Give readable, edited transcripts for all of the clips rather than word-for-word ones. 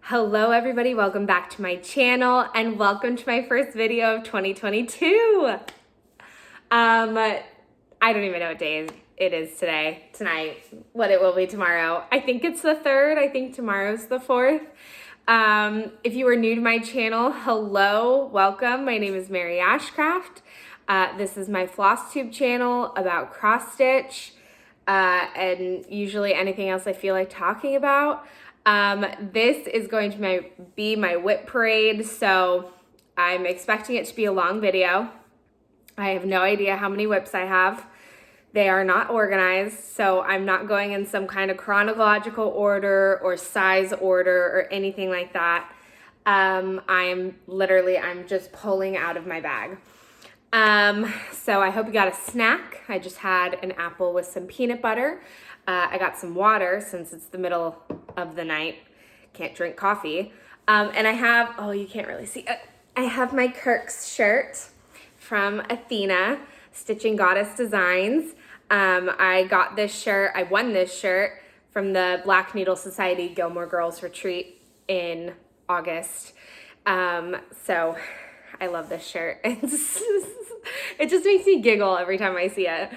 Hello everybody, welcome back to my channel and welcome to my first video of 2022. I don't even know what day it is tonight, what it will be tomorrow. I think it's the 3rd, I think tomorrow's the 4th. If you are new to my channel, hello, welcome. My name is Mary Ashcraft. This is my Flosstube channel about cross stitch and usually anything else I feel like talking about. This is going to be my Wip Parade, so I'm expecting it to be a long video. I have no idea how many whips I have. They are not organized, so I'm not going in some kind of chronological order or size order or anything like that. I'm just pulling out of my bag. So I hope you got a snack. I just had an apple with some peanut butter. I got some water since it's the middle of the night. Can't drink coffee. And I have, oh, you can't really see. I have my Kirk's shirt from Athena, Stitching Goddess Designs. I won this shirt from the Black Needle Society Gilmore Girls retreat in August. So I love this shirt. It just makes me giggle every time I see it.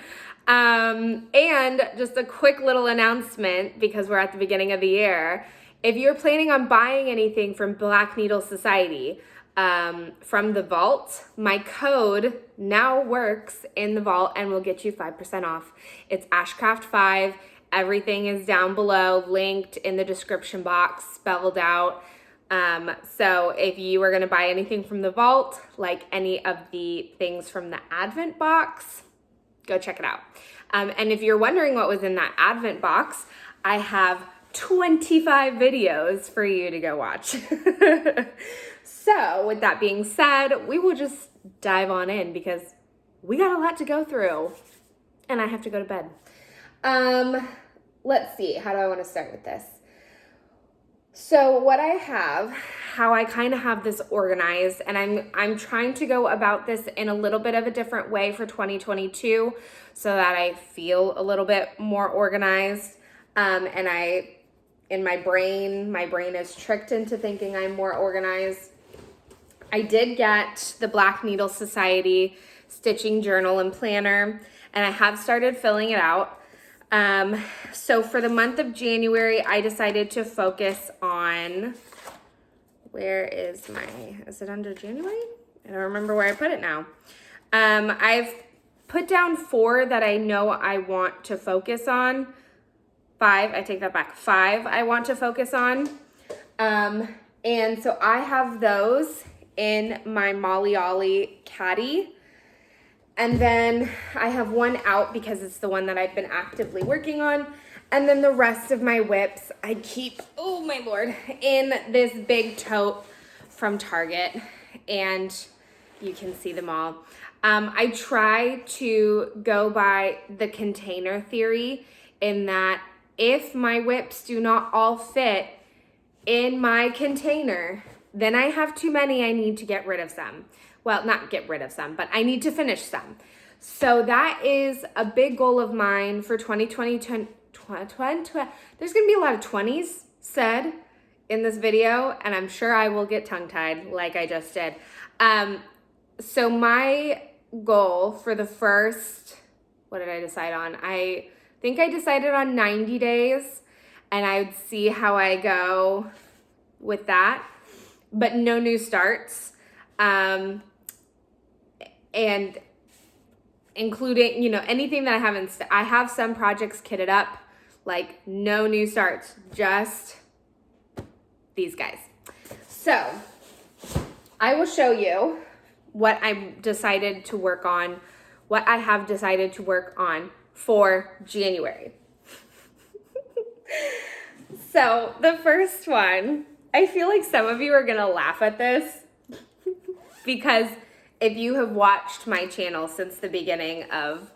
And just a quick little announcement, because we're at the beginning of the year. If you're planning on buying anything from Black Needle Society, from the vault, my code now works in the vault and will get you 5% off. It's Ashcraft5. Everything is down below, linked in the description box, spelled out. So if you are going to buy anything from the vault, like any of the things from the Advent box, go check it out. And if you're wondering what was in that Advent box, I have 25 videos for you to go watch. So with that being said, we will just dive on in because we got a lot to go through and I have to go to bed. Let's see, how do I want to start with this? So what I have, how I kind of have this organized, and I'm trying to go about this in a little bit of a different way for 2022 so that I feel a little bit more organized. In my brain is tricked into thinking I'm more organized. I did get the Black Needle Society Stitching Journal and Planner, and I have started filling it out. So for the month of January, I decided to focus on, is it under January? I don't remember where I put it now. I've put down 4 that I know I want to focus on. 5, I take that back. 5 I want to focus on. And so I have those in my Molly Ollie caddy. And then I have one out because it's the one that I've been actively working on. And then the rest of my whips I keep, oh my Lord, in this big tote from Target. And you can see them all. I try to go by the container theory in that if my whips do not all fit in my container, then I have too many, I need to get rid of some. Well, not get rid of some, but I need to finish some. So that is a big goal of mine for 2020. There's going to be a lot of 20s said in this video, and I'm sure I will get tongue-tied like I just did. So my goal for the first, what did I decide on? I think I decided on 90 days, and I would see how I go with that, but no new starts. And including, anything that I haven't, I have some projects kitted up, like no new starts, just these guys. So I will show you what I decided to work on, what I have decided to work on for January. So the first one, I feel like some of you are gonna laugh at this because if you have watched my channel since the beginning of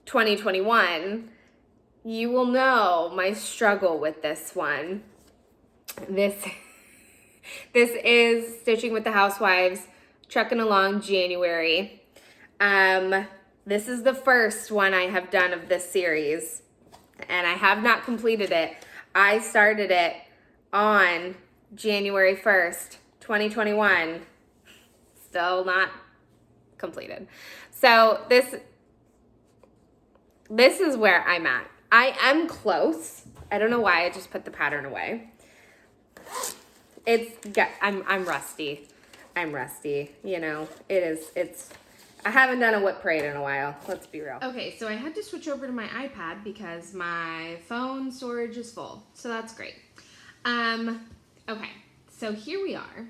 2021, you will know my struggle with this one. This is Stitching with the Housewives, trucking along January. This is the first one I have done of this series, and I have not completed it. I started it on January 1st, 2021. Still not completed. So this is where I'm at. I am close. I don't know why I just put the pattern away. I'm rusty. I'm rusty. You know, I haven't done a Wip Parade in a while. Let's be real. Okay, so I had to switch over to my iPad because my phone storage is full. So that's great. Okay, so here we are.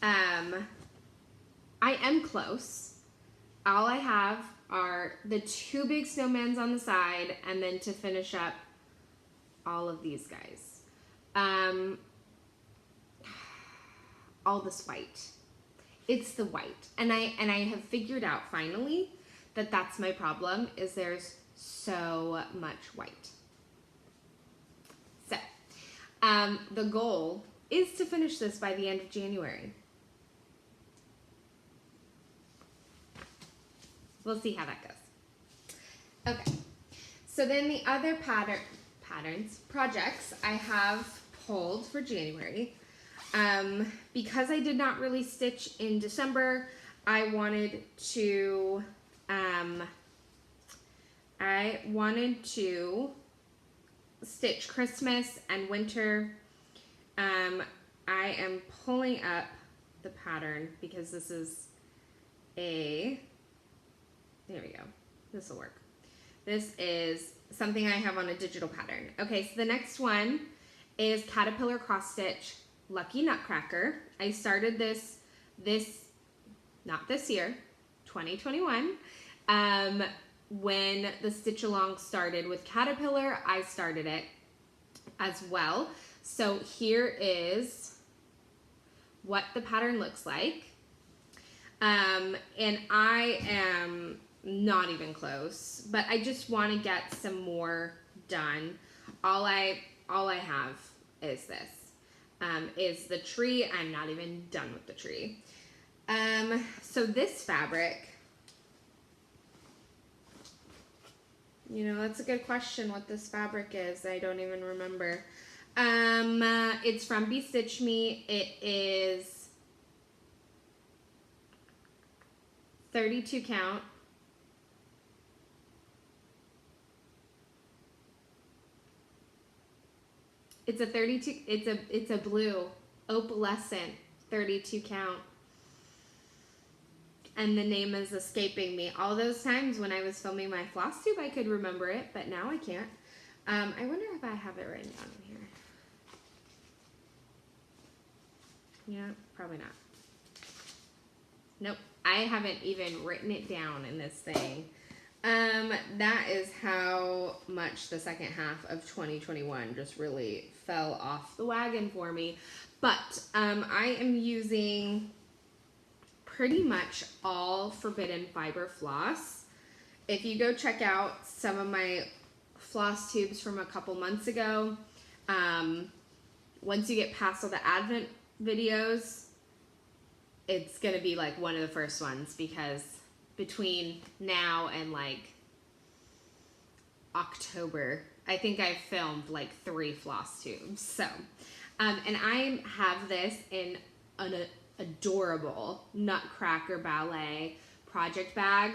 I am close. All I have are the 2 big snowmen on the side, and then to finish up all of these guys. All this white. It's the white. And I have figured out finally that that's my problem, is there's so much white. So, the goal is to finish this by the end of January. We'll see how that goes. Okay, so then the other projects I have pulled for January. Because I did not really stitch in December, I wanted to stitch Christmas and winter. I am pulling up the pattern because this is there we go. This will work. This is something I have on a digital pattern. Okay, so the next one is Caterpillar Cross Stitch Lucky Nutcracker. I started this not this year, 2021. When the stitch along started with Caterpillar, I started it as well. So here is what the pattern looks like. And I am not even close, but I just want to get some more done. All I have is this. Is the tree. I'm not even done with the tree. So this fabric, you know, that's a good question what this fabric is. I don't even remember. It's from Be Stitch Me. It is 32 count. It's a 32, it's a blue opalescent 32 count. And the name is escaping me. All those times when I was filming my Flosstube, I could remember it, but now I can't. I wonder if I have it written down in here. Yeah, probably not. Nope, I haven't even written it down in this thing. That is how much the second half of 2021 just really fell off the wagon for me. But I am using pretty much all Forbidden Fiber floss. If you go check out some of my floss tubes from a couple months ago, once you get past all the Advent videos, it's gonna be like one of the first ones, because between now and like October, I think I've filmed like 3 floss tubes. So, and I have this in an adorable Nutcracker Ballet project bag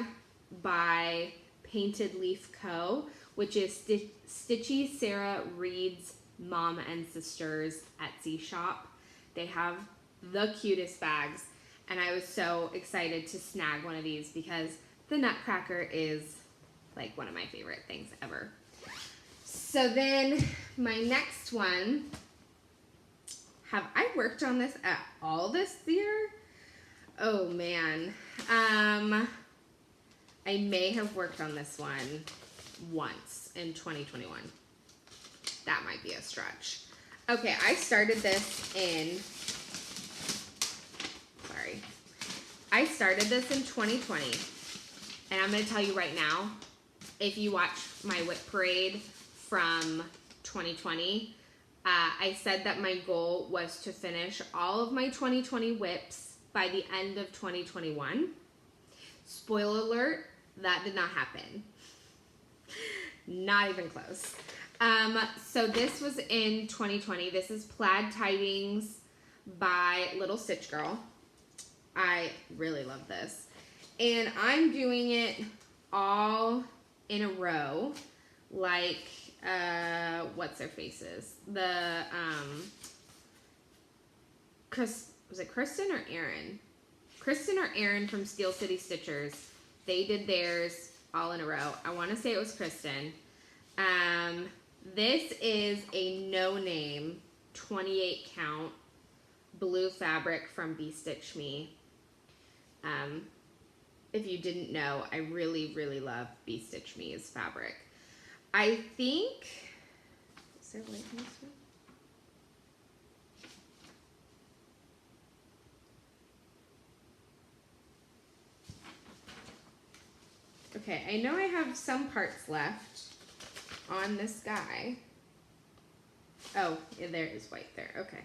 by Painted Leaf Co., which is Stitchy Sarah Reed's Mom and Sisters Etsy shop. They have the cutest bags, and I was so excited to snag one of these because the Nutcracker is like one of my favorite things ever. So then my next one, have I worked on this at all this year? Oh man. I may have worked on this one once in 2021. That might be a stretch. Okay, I started this in, I started this in 2020. And I'm going to tell you right now, if you watch my Wip Parade from 2020, I said that my goal was to finish all of my 2020 whips by the end of 2021. Spoiler alert, that did not happen. Not even close. So this was in 2020. This is Plaid Tidings by Little Stitch Girl. I really love this. And I'm doing it all in a row, like, what's their faces? The, was it Kristen or Erin? Kristen or Erin from Steel City Stitchers. They did theirs all in a row. I want to say it was Kristen. This is a no-name 28 count blue fabric from Be Stitch Me. If you didn't know, I really, really love Be Stitch Me's fabric. I think, is there light in this one? Okay, I know I have some parts left on this guy. Oh, yeah, there is white there, okay.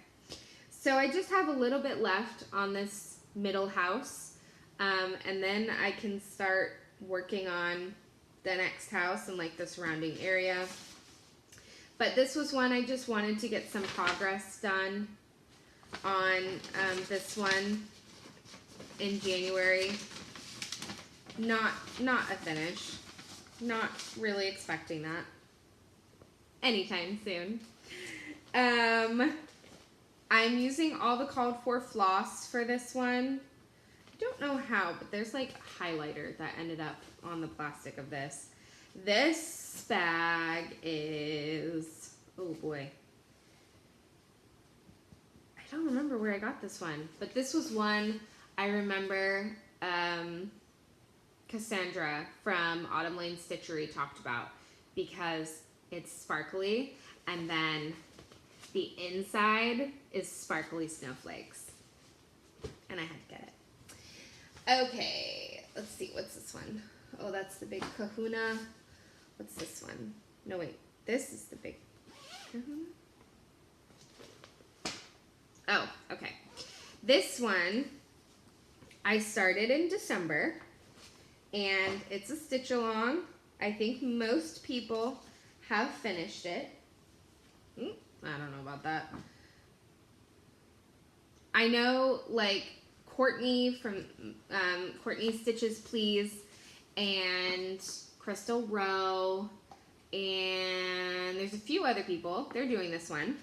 So I just have a little bit left on this middle house, and then I can start working on the next house and like the surrounding area. But this was one I just wanted to get some progress done on, this one in January. Not a finish. Not really expecting that anytime soon. I'm using all the called for floss for this one. I don't know how, but there's like highlighter that ended up on the plastic of this. This bag is, oh boy. I don't remember where I got this one, but this was one I remember Cassandra from Autumn Lane Stitchery talked about because it's sparkly and then the inside is sparkly snowflakes. And I had to get it. Okay, let's see, what's this one? Oh, that's the big kahuna. What's this one? No, wait, this is the big kahuna? Oh, okay. This one I started in December, and it's a stitch along. I think most people have finished it. I don't know about that. I know, like, Courtney from Courtney Stitches Please and Crystal Rowe, and there's a few other people. They're doing this one.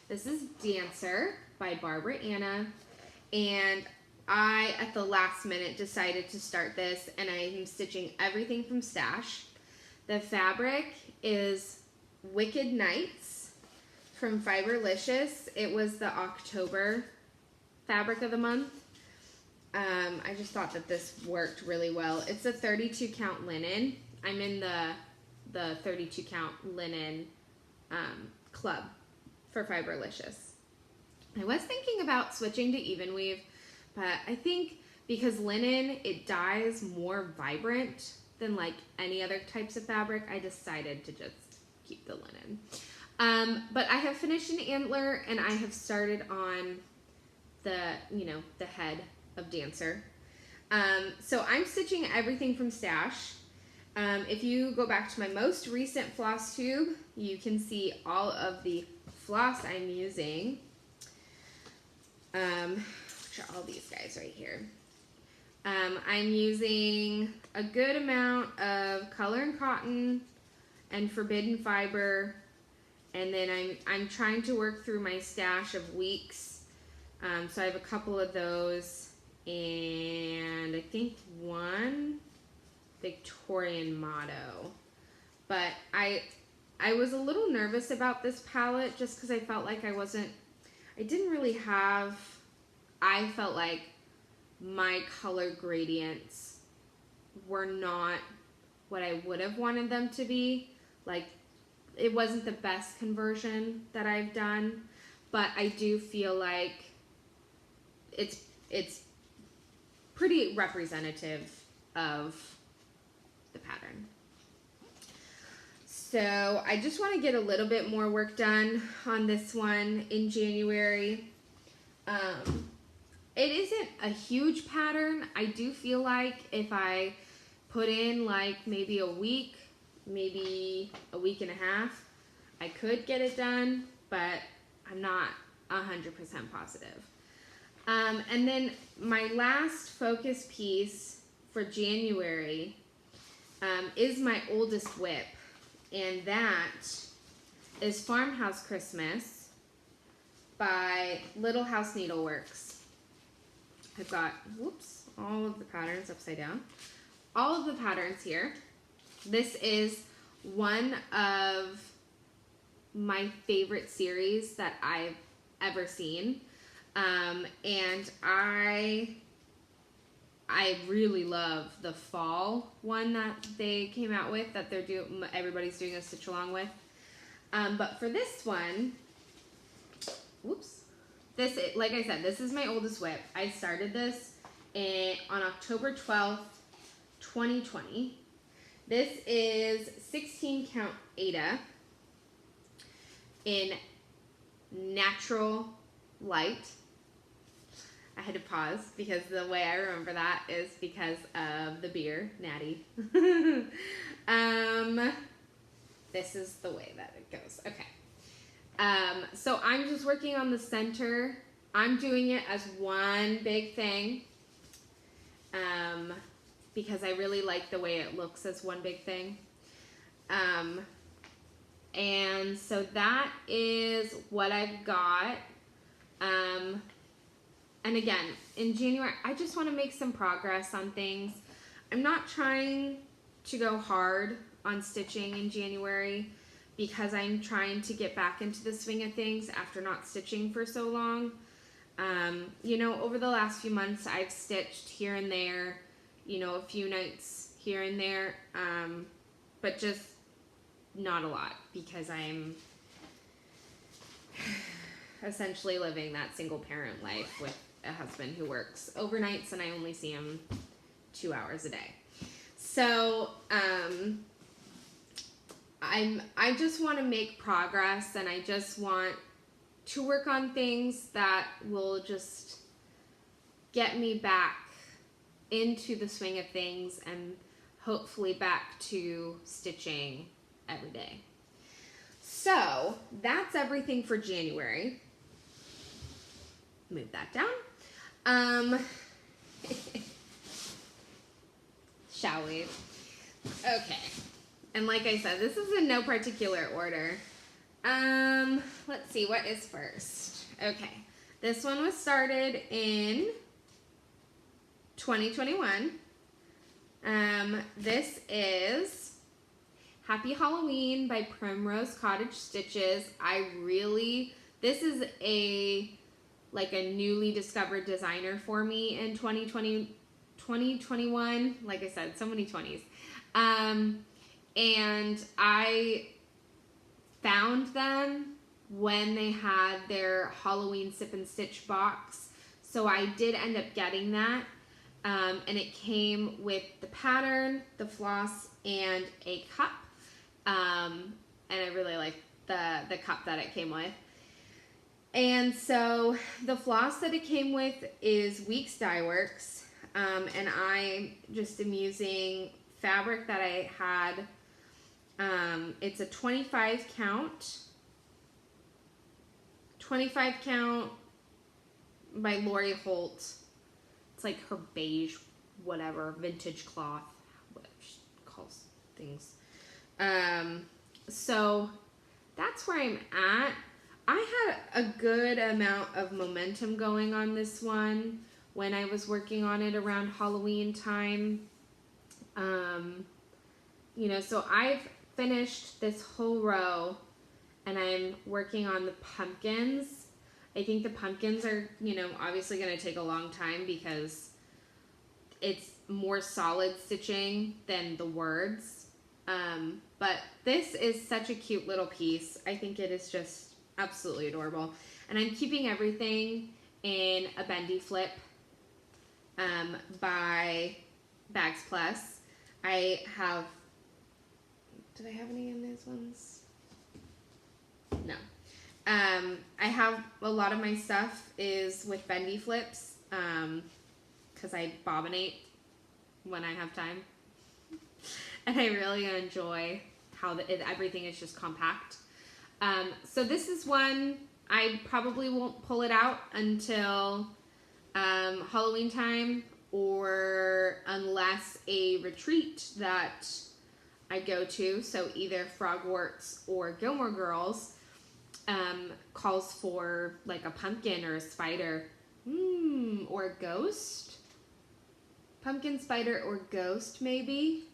This is Dancer by Barbara Anna, and I, at the last minute, decided to start this, and I'm stitching everything from stash. The fabric is Wicked Nights from Fiberlicious. It was the October fabric of the month. I just thought that this worked really well. It's a 32 count linen. I'm in the 32 count linen club for Fiberlicious. I was thinking about switching to even weave, but I think because linen, it dyes more vibrant than like any other types of fabric, I decided to just keep the linen. But I have finished an antler and I have started on the, the head of Dancer. So I'm stitching everything from stash. If you go back to my most recent floss tube, you can see all of the floss I'm using. Which are all these guys right here. I'm using a good amount of Color and Cotton and Forbidden Fiber, and then I'm trying to work through my stash of weeks. So I have a couple of those, and I think one Victorian motto. But I was a little nervous about this palette just because I felt like I didn't really have, I felt like my color gradients were not what I would have wanted them to be. Like, it wasn't the best conversion that I've done, but I do feel like it's pretty representative of the pattern. So I just want to get a little bit more work done on this one in January. It isn't a huge pattern. I do feel like if I put in like maybe a week and a half, I could get it done, but I'm not 100% positive. And then my last focus piece for January is my oldest whip, and that is Farmhouse Christmas by Little House Needleworks. I've got, whoops, all of the patterns upside down. All of the patterns here. This is one of my favorite series that I've ever seen. And I really love the fall one that they came out with, that everybody's doing a stitch along with. But for this one, whoops, like I said, this is my oldest whip. I started this on October 12th, 2020. This is 16 count Ada in natural light. I had to pause because the way I remember that is because of the beer, Natty. This is the way that it goes. Okay. So I'm just working on the center. I'm doing it as one big thing because I really like the way it looks as one big thing. And so that is what I've got. And again, in January, I just want to make some progress on things. I'm not trying to go hard on stitching in January because I'm trying to get back into the swing of things after not stitching for so long. You know, over the last few months, I've stitched here and there, you know, a few nights here and there, but just not a lot because I'm essentially living that single parent life with a husband who works overnights and I only see him 2 hours a day. So I just want to make progress, and I just want to work on things that will just get me back into the swing of things and hopefully back to stitching every day. So that's everything for January. Move that down. Shall we? Okay. And like I said, this is in no particular order. Let's see, what is first? Okay. This one was started in 2021. This is Happy Halloween by Primrose Cottage Stitches. This is a newly discovered designer for me in 2021. Like I said, so many 20s. And I found them when they had their Halloween Sip and Stitch box. So I did end up getting that. And it came with the pattern, the floss, and a cup. And I really like the cup that it came with. And so the floss that it came with is Weeks Dye Works. And I just am using fabric that I had. It's a 25 count by Lori Holt. It's like her beige, whatever, vintage cloth, whatever she calls things. So that's where I'm at. I had a good amount of momentum going on this one when I was working on it around Halloween time. You know, so I've finished this whole row and I'm working on the pumpkins. I think the pumpkins are, you know, obviously going to take a long time because it's more solid stitching than the words. But this is such a cute little piece. I think it is just absolutely adorable. And I'm keeping everything in a bendy flip by Bags Plus. Did I have any in these ones? No. I have a lot of my stuff is with bendy flips because I bobbinate when I have time. And I really enjoy how everything is just compact. So this is one, I probably won't pull it out until Halloween time, or unless a retreat that I go to, so either Frogwarts or Gilmore Girls, calls for like a pumpkin or a spider, or a ghost. Pumpkin, spider, or ghost maybe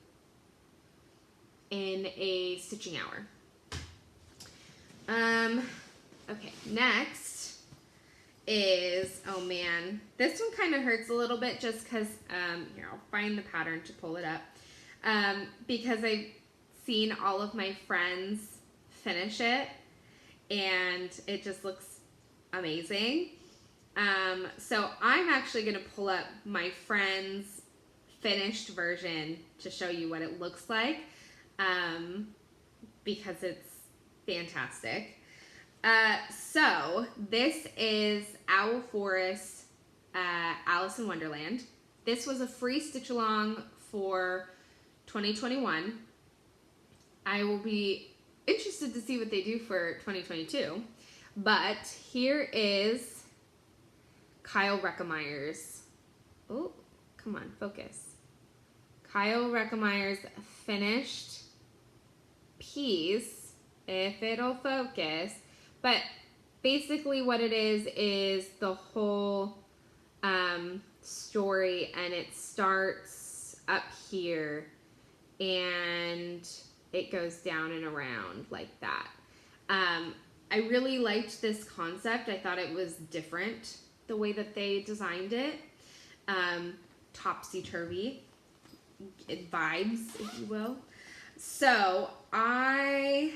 in a stitching hour. Okay, next is, oh man, this one kind of hurts a little bit just because, here, I'll find the pattern to pull it up, because I've seen all of my friends finish it, and it just looks amazing. So I'm actually going to pull up my friend's finished version to show you what it looks like, because it's fantastic. So this is Owl Forest, Alice in Wonderland. This was a free stitch along for 2021. I will be interested to see what they do for 2022. But here is Kyle Reckemeyer's, oh, come on, focus. Kyle Reckemeyer's finished piece, if it'll focus. But basically what it is the whole story, and it starts up here and it goes down and around like that. I really liked this concept. I thought it was different the way that they designed it. Topsy-turvy vibes, if you will. So I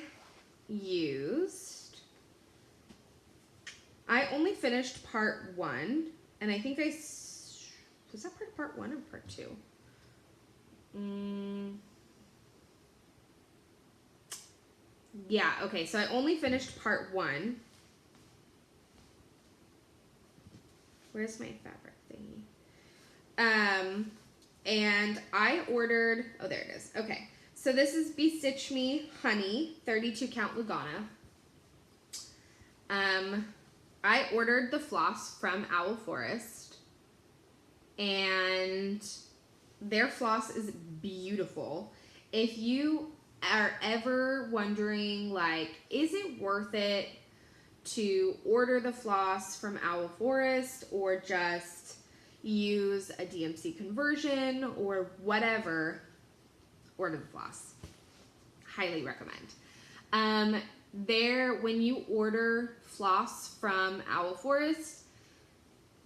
only finished part 1, and I think was that part 1 or part 2? Yeah, okay, so I only finished part 1. Where's my fabric thingy? And I ordered, oh, there it is. Okay, so this is Bestitch Me Honey 32 count Lugana. I ordered the floss from Owl Forest, and their floss is beautiful. If you are ever wondering, like, is it worth it to order the floss from Owl Forest or just use a DMC conversion or whatever, order the floss. Highly recommend. When you order floss from Owl Forest,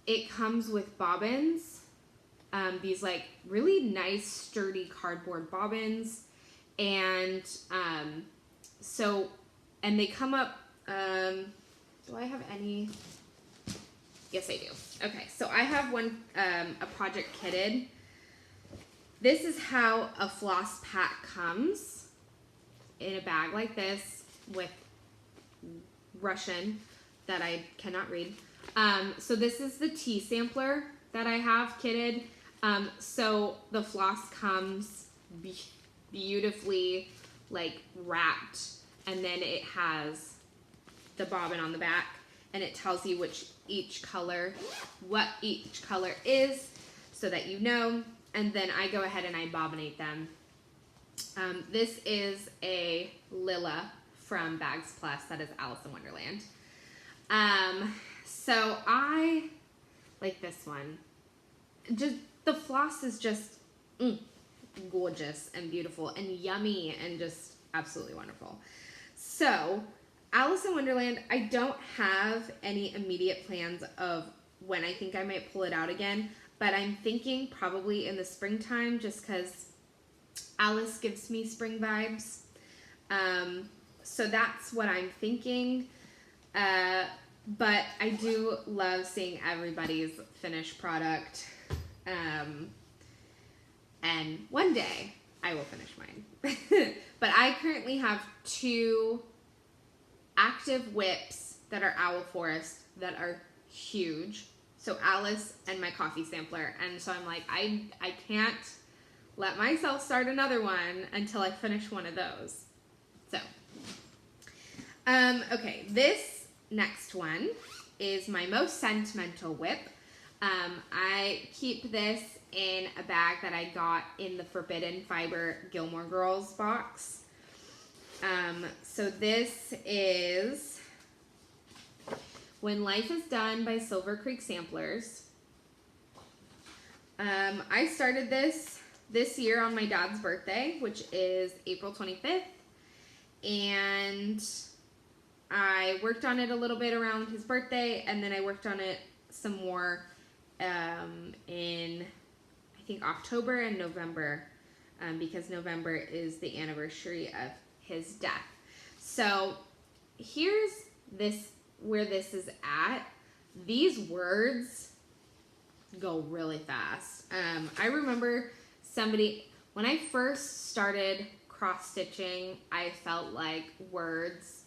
it comes with bobbins, these like really nice sturdy cardboard bobbins, and and they come up, do I have any? Yes, I do. Okay, so I have one, a Project Kitted. This is how a floss pack comes, in a bag like this with Russian that I cannot read. So this is the tea sampler that I have kitted. So the floss comes beautifully like wrapped, and then it has the bobbin on the back, and it tells you what each color is, so that you know. And then I go ahead and I bobbinate them. This is a Lilla from Bags Plus. That is Alice in Wonderland. So I like this one. Just the floss is just gorgeous and beautiful and yummy and just absolutely wonderful. So Alice in Wonderland, I don't have any immediate plans of when I think I might pull it out again, but I'm thinking probably in the springtime, just because Alice gives me spring vibes. So that's what I'm thinking. But I do love seeing everybody's finished product. And one day I will finish mine. But I currently have 2 active whips that are Owl Forest that are huge. So Alice and my coffee sampler. And so I'm like, I can't let myself start another one until I finish one of those. So, Okay, this next one is my most sentimental whip. I keep this in a bag that I got in the Forbidden Fiber Gilmore Girls box. So this is When Life is Done by Silver Creek Samplers. I started this year on my dad's birthday, which is April 25th. And I worked on it a little bit around his birthday, and then I worked on it some more in, I think, October and November, because November is the anniversary of his death. So here's where this is at. These words go really fast. I remember when I first started cross-stitching, I felt like words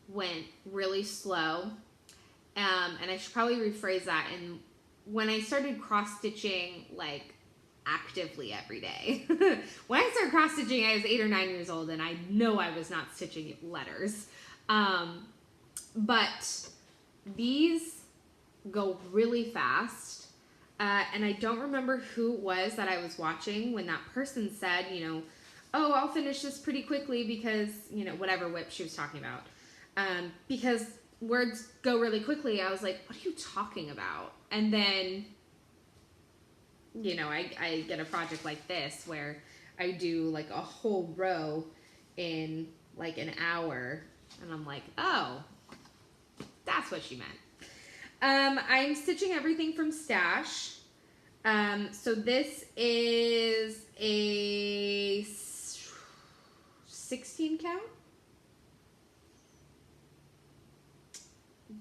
went really slow. And I should probably rephrase that. And when I started cross-stitching, like, actively every day. When I started cross-stitching, I was 8 or 9 years old, and I know I was not stitching letters. But these go really fast. And I don't remember who it was that I was watching when that person said, oh, I'll finish this pretty quickly because, whatever whip she was talking about. Because words go really quickly. I was like, what are you talking about? And then, I get a project like this where I do like a whole row in like an hour. And I'm like, oh, that's what she meant. I'm stitching everything from Stash. So this is a 16 count.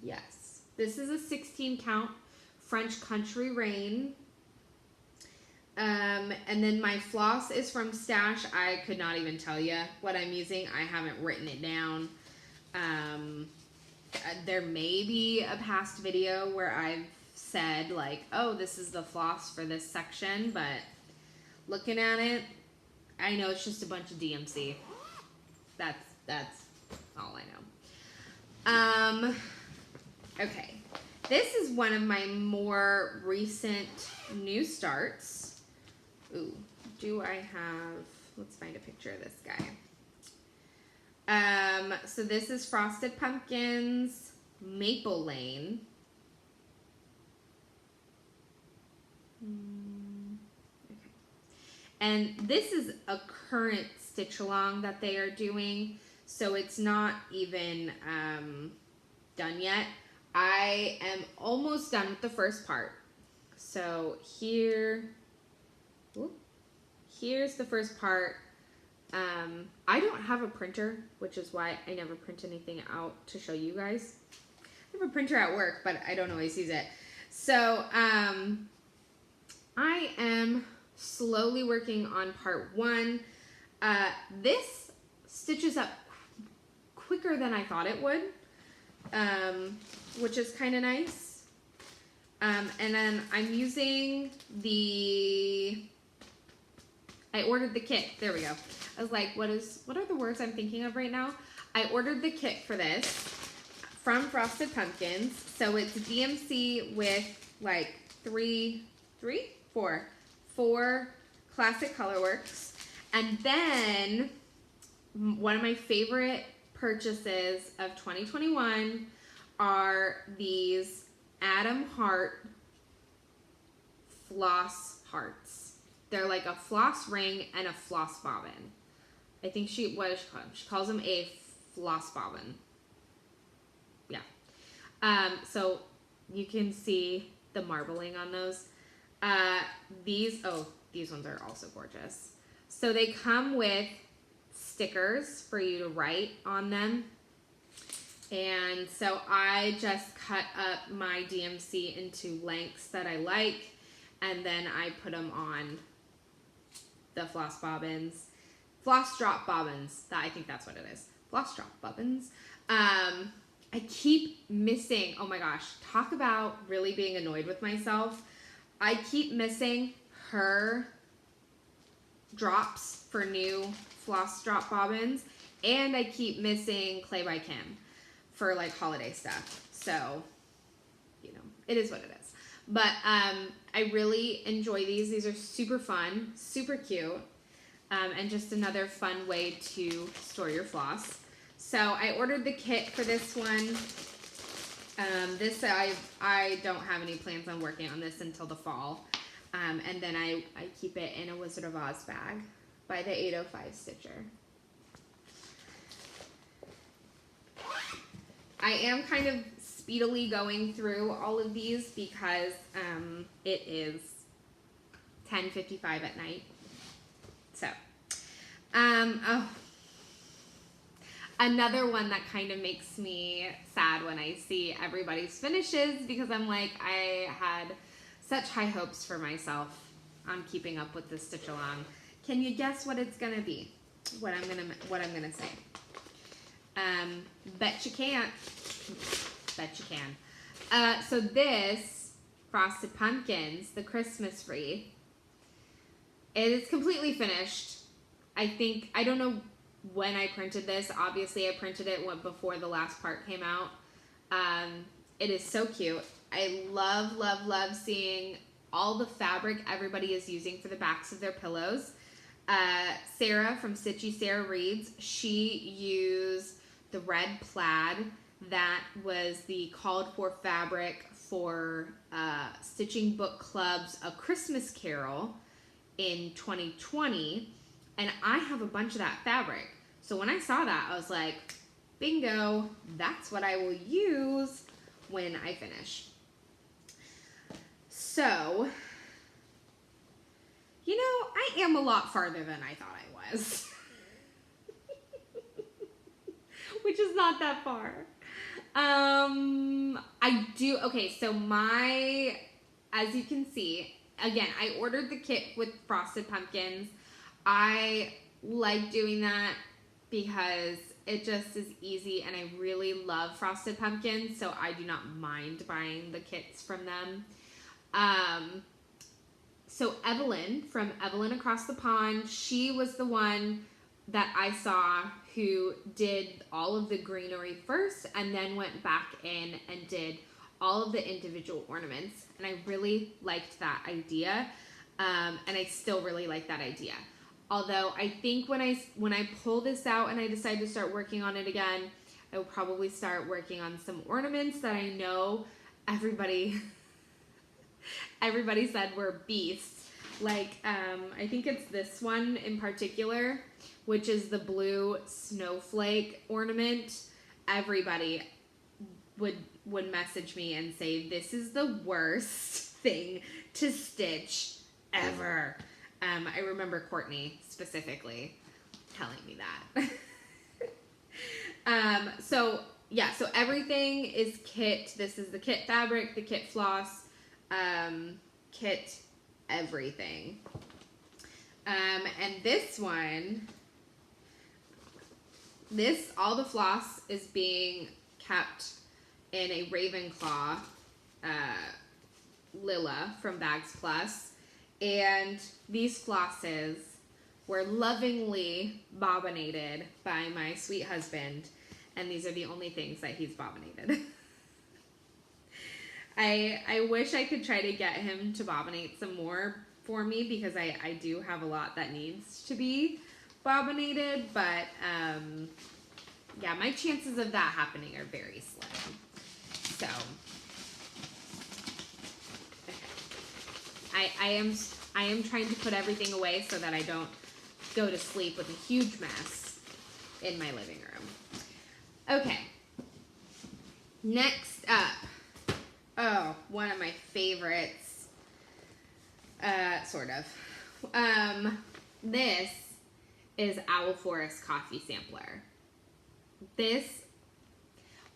Yes, this is a 16 count French Country Rain. And then my floss is from Stash. I could not even tell you what I'm using. I haven't written it down. There may be a past video where I've said like, oh, this is the floss for this section, but looking at it, I know it's just a bunch of DMC. That's all I know. Okay, this is one of my more recent new starts. Ooh, do I have, let's find a picture of this guy. So this is Frosted Pumpkins, Maple Lane. Okay. And this is a current stitch along that they are doing, so it's not even done yet. I am almost done with the first part. So here's the first part. I don't have a printer, which is why I never print anything out to show you guys. I have a printer at work, but I don't always use it. So I am slowly working on part 1. This stitches up quicker than I thought it would, which is kind of nice. And then I'm using I ordered the kit. There we go. I was like, what are the words I'm thinking of right now? I ordered the kit for this from Frosted Pumpkins. So it's DMC with like four classic colorworks. And then one of my favorite purchases of 2021 are these Adam Hart floss hearts. They're like a floss ring and a floss bobbin. I think she calls them a floss bobbin. Yeah. So you can see the marbling on those. These ones are also gorgeous. So they come with stickers for you to write on them. And so I just cut up my DMC into lengths that I like, and then I put them on the floss bobbins. Floss drop bobbins. I think that's what it is. Floss drop bobbins. I keep missing, oh my gosh, talk about really being annoyed with myself. I keep missing her drops for new floss drop bobbins, And I keep missing Clay by Kim for like holiday stuff. So, you know, it is what it is. But I really enjoy these. These are super fun, super cute, and just another fun way to store your floss. So I ordered the kit for this one. This I don't have any plans on working on this until the fall. And then I keep it in a Wizard of Oz bag by the 805 Stitcher. I am kind of speedily going through all of these because it is 10:55 at night. So, oh, another one that kind of makes me sad when I see everybody's finishes, because I'm like, I had such high hopes for myself on keeping up with the stitch along. Can you guess what it's gonna be? What I'm gonna say? Bet you can't. Bet you can. So this Frosted Pumpkins, the Christmas wreath, it is completely finished. I don't know when I printed this. Obviously, I printed it before the last part came out. It is so cute. I love, love, love seeing all the fabric everybody is using for the backs of their pillows. Sarah from Stitchy Sarah Reads, she used the red plaid that was the called for fabric for Stitching Book Club's A Christmas Carol in 2020, and I have a bunch of that fabric. So when I saw that, I was like, bingo, that's what I will use when I finish. So, you know, I am a lot farther than I thought I was. Which is not that far. Okay, so as you can see, again, I ordered the kit with Frosted Pumpkins. I like doing that because it just is easy, and I really love Frosted Pumpkins, so I do not mind buying the kits from them. So Evelyn from Evelyn Across the Pond, she was the one that I saw who did all of the greenery first and then went back in and did all of the individual ornaments. And I really liked that idea. And I still really like that idea. Although I think when I pull this out and I decide to start working on it again, I will probably start working on some ornaments that I know everybody said were beasts. Like, I think it's this one in particular, which is the blue snowflake ornament. Everybody would message me and say, this is the worst thing to stitch ever. I remember Courtney specifically telling me that. So everything is kit. This is the kit fabric, the kit floss, kit everything. And this one, all the floss is being kept in a Ravenclaw Lilla from Bags Plus. And these flosses were lovingly bobbinated by my sweet husband. And these are the only things that he's bobbinated. I wish I could try to get him to bobbinate some more for me, because I do have a lot that needs to be bobbinated, but yeah, my chances of that happening are very slim. So I am trying to put everything away so that I don't go to sleep with a huge mess in my living room. Okay. Next up, one of my favorites, sort of. This is Owl Forest Coffee Sampler.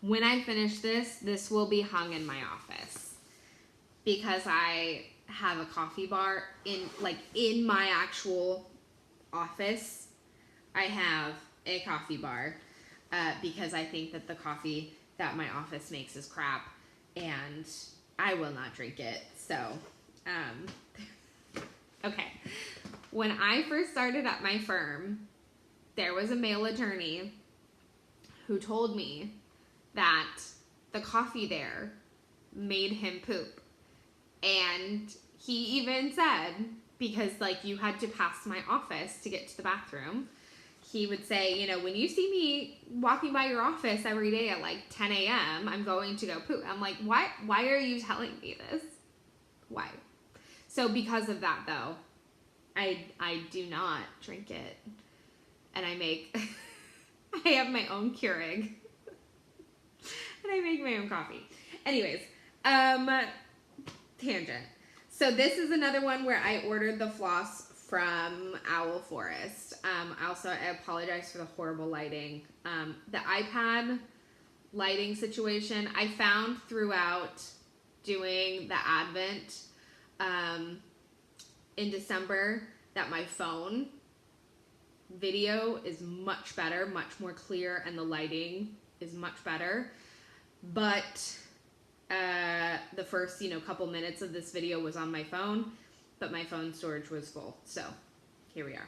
When I finish this will be hung in my office, because I have a coffee bar in my actual office. I have a coffee bar, because I think that the coffee that my office makes is crap, and I will not drink it. So, okay. When I first started at my firm, there was a male attorney who told me that the coffee there made him poop. And he even said, because like you had to pass my office to get to the bathroom, he would say, you know, when you see me walking by your office every day at like 10 a.m., I'm going to go poop. I'm like, why are you telling me this? Why? So because of that, though, I do not drink it. And I make, I have my own Keurig. And I make my own coffee. Anyways, tangent. So this is another one where I ordered the floss from Owl Forest. I apologize for the horrible lighting. The iPad lighting situation, I found throughout doing the Advent in December that my phone video is much better, much more clear, and the lighting is much better. But the first, couple minutes of this video was on my phone, but my phone storage was full. So here we are.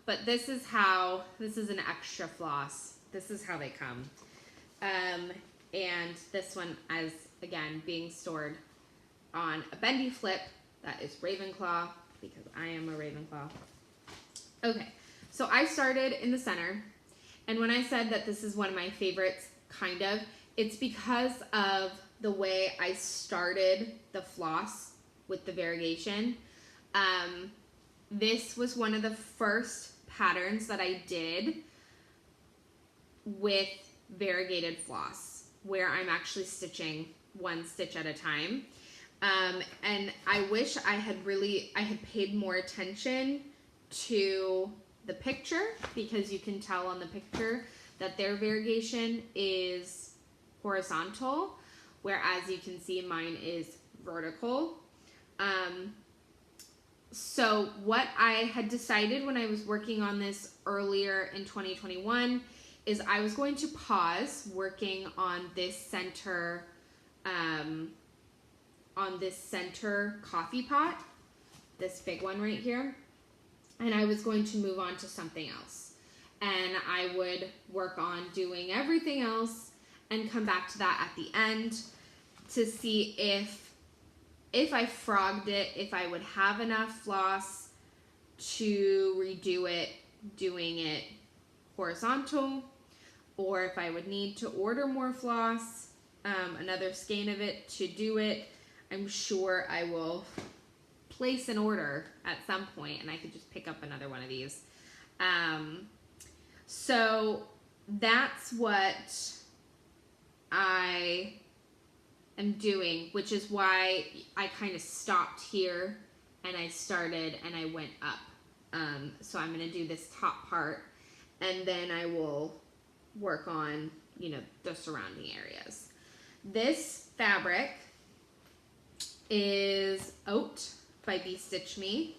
But this is an extra floss. This is how they come. And this one is, again, being stored on a bendy flip that is Ravenclaw, because I am a Ravenclaw. Okay, so I started in the center, and when I said that this is one of my favorites, it's because of the way I started the floss with the variegation. This was one of the first patterns that I did with variegated floss, where I'm actually stitching one stitch at a time. And I wish I had paid more attention to the picture, because you can tell on the picture that their variegation is horizontal, whereas you can see mine is vertical. So what I had decided when I was working on this earlier in 2021 is I was going to pause working on this center coffee pot, this big one right here, and I was going to move on to something else. And I would work on doing everything else and come back to that at the end to see if I frogged it, if I would have enough floss to redo it, doing it horizontal, or if I would need to order more floss, another skein of it to do it. I'm sure I will place an order at some point, and I could just pick up another one of these. So that's what I am doing, which is why I kind of stopped here and I started and I went up. So I'm going to do this top part, and then I will work on, the surrounding areas. This fabric is Oat by Bee Stitch Me,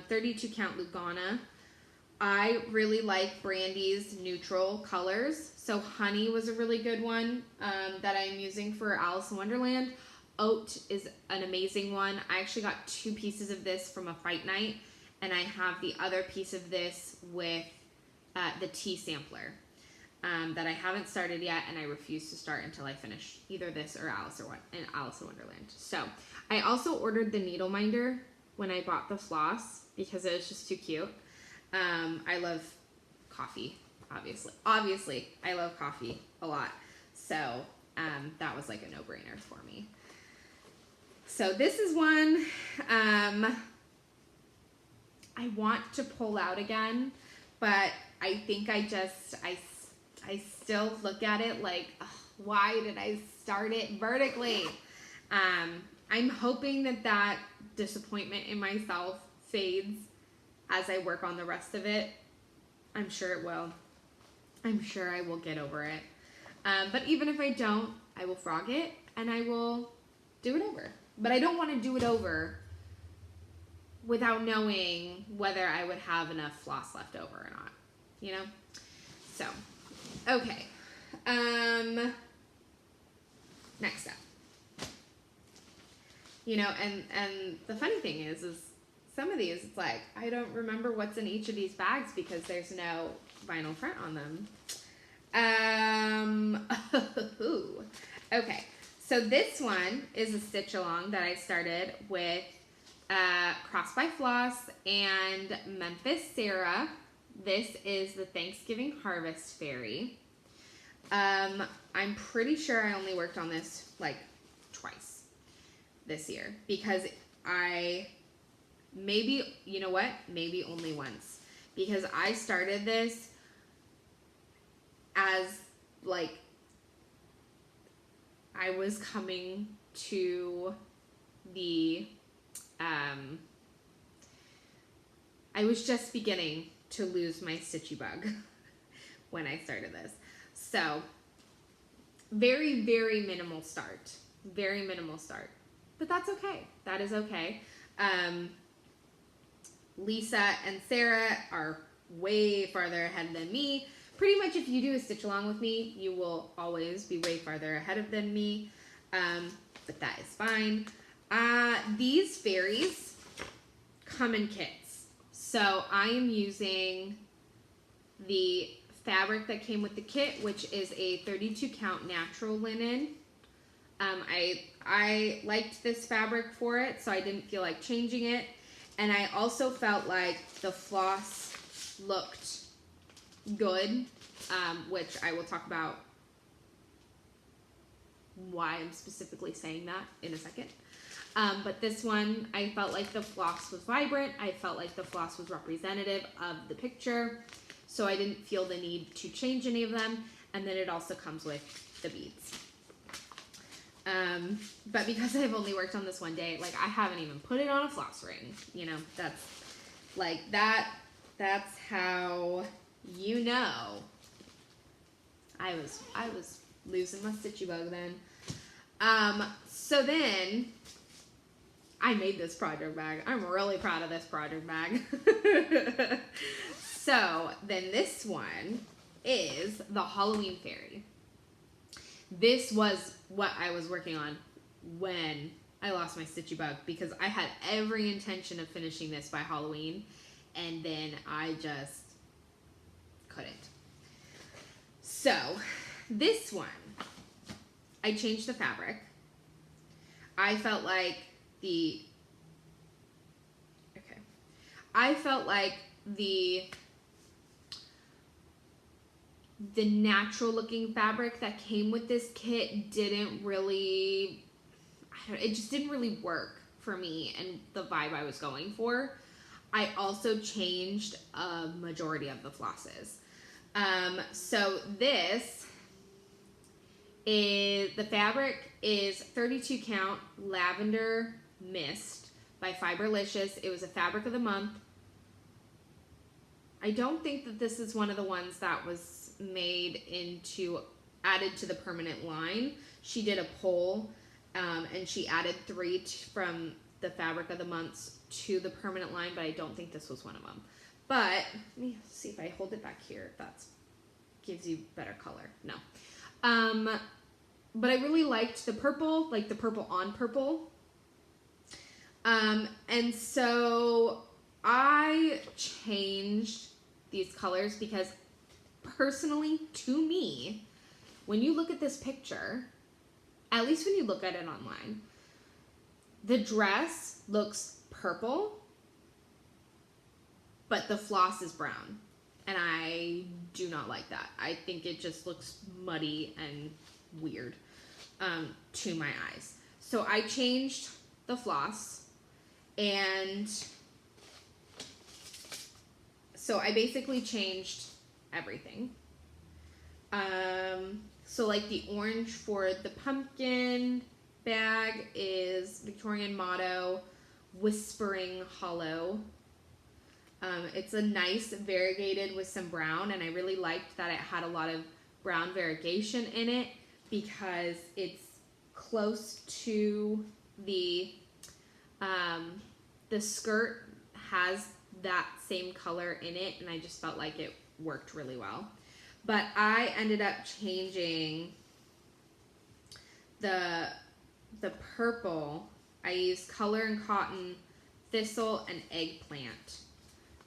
32 count Lugana. I really like Brandy's neutral colors. So Honey was a really good one that I'm using for Alice in Wonderland. Oat is an amazing one. I actually got 2 pieces of this from a fight night, and I have the other piece of this with the tea sampler that I haven't started yet, and I refuse to start until I finish either this or Alice in Wonderland. So I also ordered the needle minder when I bought the floss because it was just too cute. I love coffee, obviously. Obviously, I love coffee a lot. So that was like a no-brainer for me. So this is one I want to pull out again, but I think I still look at it like, ugh, why did I start it vertically? I'm hoping that disappointment in myself fades as I work on the rest of it. I'm sure it will. I'm sure I will get over it. But even if I don't, I will frog it and I will do it over. But I don't want to do it over without knowing whether I would have enough floss left over or not, So, okay. Next up. And the funny thing is some of these, it's like, I don't remember what's in each of these bags because there's no vinyl front on them. Okay, so this one is a stitch along that I started with Cross by Floss and Memphis Sarah. This is the Thanksgiving Harvest Fairy. I'm pretty sure I only worked on this like twice this year because maybe, you know what? Maybe only once. Because I started this as like I was coming to the I was just beginning to lose my stitchy bug when I started this. So very, very minimal start. Very minimal start. But that's okay. That is okay. Lisa and Sarah are way farther ahead than me. Pretty much if you do a stitch along with me, you will always be way farther ahead than me. But that is fine. These fairies come in kits. So I am using the fabric that came with the kit, which is a 32 count natural linen. I liked this fabric for it, so I didn't feel like changing it. And I also felt like the floss looked good, which I will talk about why I'm specifically saying that in a second. But this one, I felt like the floss was vibrant. I felt like the floss was representative of the picture. So I didn't feel the need to change any of them. And then it also comes with the beads. But because I've only worked on this one day, like I haven't even put it on a floss ring. You know, that's like that's how you know I was losing my stitchy bug then. So then I made this project bag. I'm really proud of this project bag. So then this one is the Halloween Fairy. This was what I was working on when I lost my stitchy bug because I had every intention of finishing this by Halloween and then I just couldn't. So this one, I changed the fabric. I felt like the natural looking fabric that came with this kit didn't really, it just didn't really work for me and the vibe I was going for. I also changed a majority of the flosses. So this is, the fabric is 32 count Lavender Mist by Fiberlicious. It was a fabric of the month. I don't think that this is one of the ones that was added to the permanent line. She did a poll and she added 3 from the fabric of the months to the permanent line, but I don't think this was one of them. But let me see if I hold it back here, if that gives you better color. No. But I really liked the purple, like the purple on purple. And so I changed these colors because personally, to me, when you look at this picture, at least when you look at it online, the dress looks purple, but the floss is brown. And I do not like that. I think it just looks muddy and weird to my eyes. So I changed the floss, and so I basically changed everything. So like the orange for the pumpkin bag is Victorian Motto Whispering Hollow. It's a nice variegated with some brown, and I really liked that it had a lot of brown variegation in it because it's close to the skirt has that same color in it, and I just felt like it worked really well. But I ended up changing the purple. I used Color and Cotton, Thistle, and Eggplant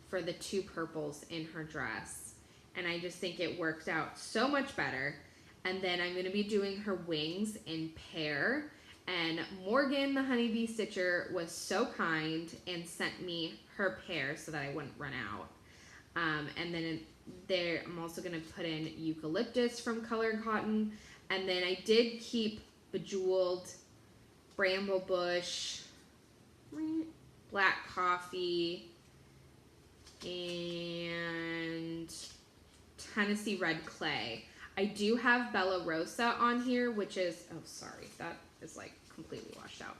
for the 2 purples in her dress. and I just think it worked out so much better. And then I'm going to be doing her wings in pear. And Morgan, the honeybee stitcher, was so kind and sent me her pear so that I wouldn't run out. And then there, I'm also going to put in eucalyptus from Colored Cotton. And then I did keep bejeweled, bramble bush, black coffee, and Tennessee red clay. I do have Bella Rosa on here, which is, oh sorry, that is like completely washed out.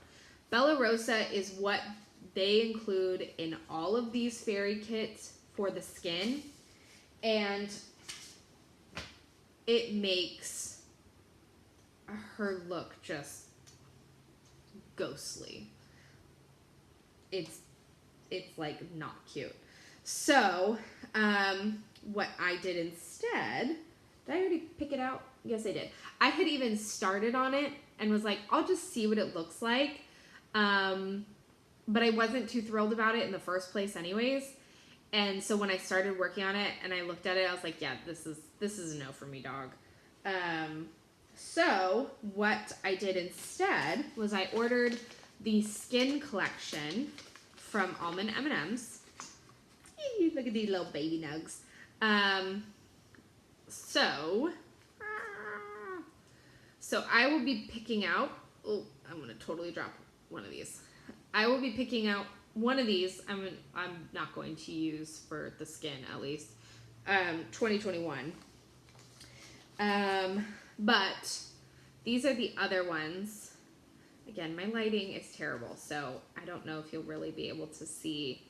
Bella Rosa is what they include in all of these fairy kits for the skin, and it makes her look just ghostly. It's like not cute. So what I did instead, did I already pick it out? Yes, I did. I had even started on it and was like, I'll just see what it looks like. But I wasn't too thrilled about it in the first place anyways. And so when I started working on it and I looked at it, I was like, yeah, this is a no for me, dog. So what I did instead was I ordered the skin collection from Almond M&M's. Look at these little baby nugs. So I will be picking out, oh, I'm going to totally drop one of these. I will be picking out one of these. I'm not going to use for the skin, at least, 2021. But these are the other ones. Again, my lighting is terrible, so I don't know if you'll really be able to see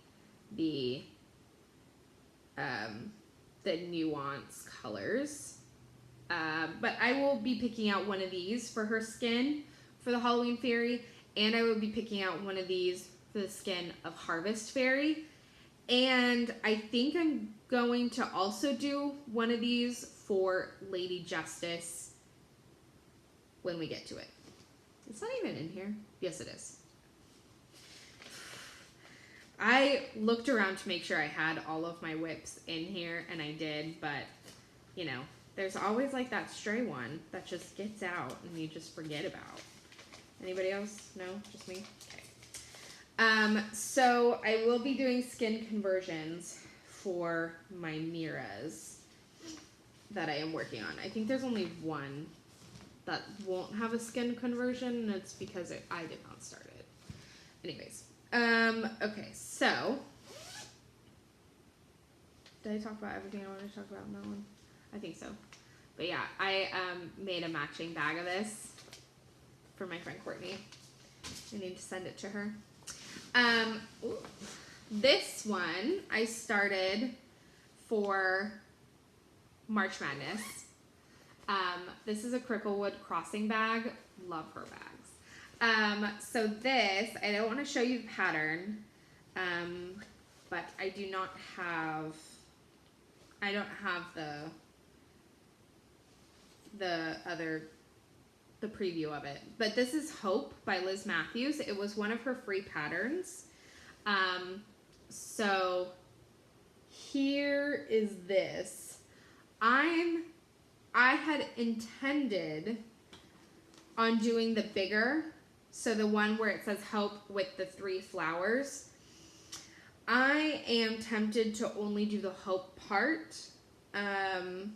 the nuance colors. But I will be picking out one of these for her skin for the Halloween Fairy, and I will be picking out one of these for the skin of Harvest Fairy. And I think I'm going to also do one of these for Lady Justice when we get to it. It's not even in here. Yes, it is. I looked around to make sure I had all of my whips in here, and I did, but, you know, there's always like that stray one that just gets out and you just forget about. Anybody else? No? Just me? Okay. So I will be doing skin conversions for my Miras that I am working on. I think there's only one that won't have a skin conversion, and it's because I did not start it. Anyways. Okay, so did I talk about everything I wanted to talk about in that one? I think so. But yeah, I made a matching bag of this for my friend Courtney. I need to send it to her. This one I started for March Madness. This is a Cricklewood crossing bag. Love her bags. So this, I don't want to show you the pattern, but I don't have the preview of it. But this is Hope by Liz Matthews. It was one of her free patterns. So here is this. I had intended on doing the bigger, so the one where it says Hope with the 3 flowers. I am tempted to only do the Hope part, and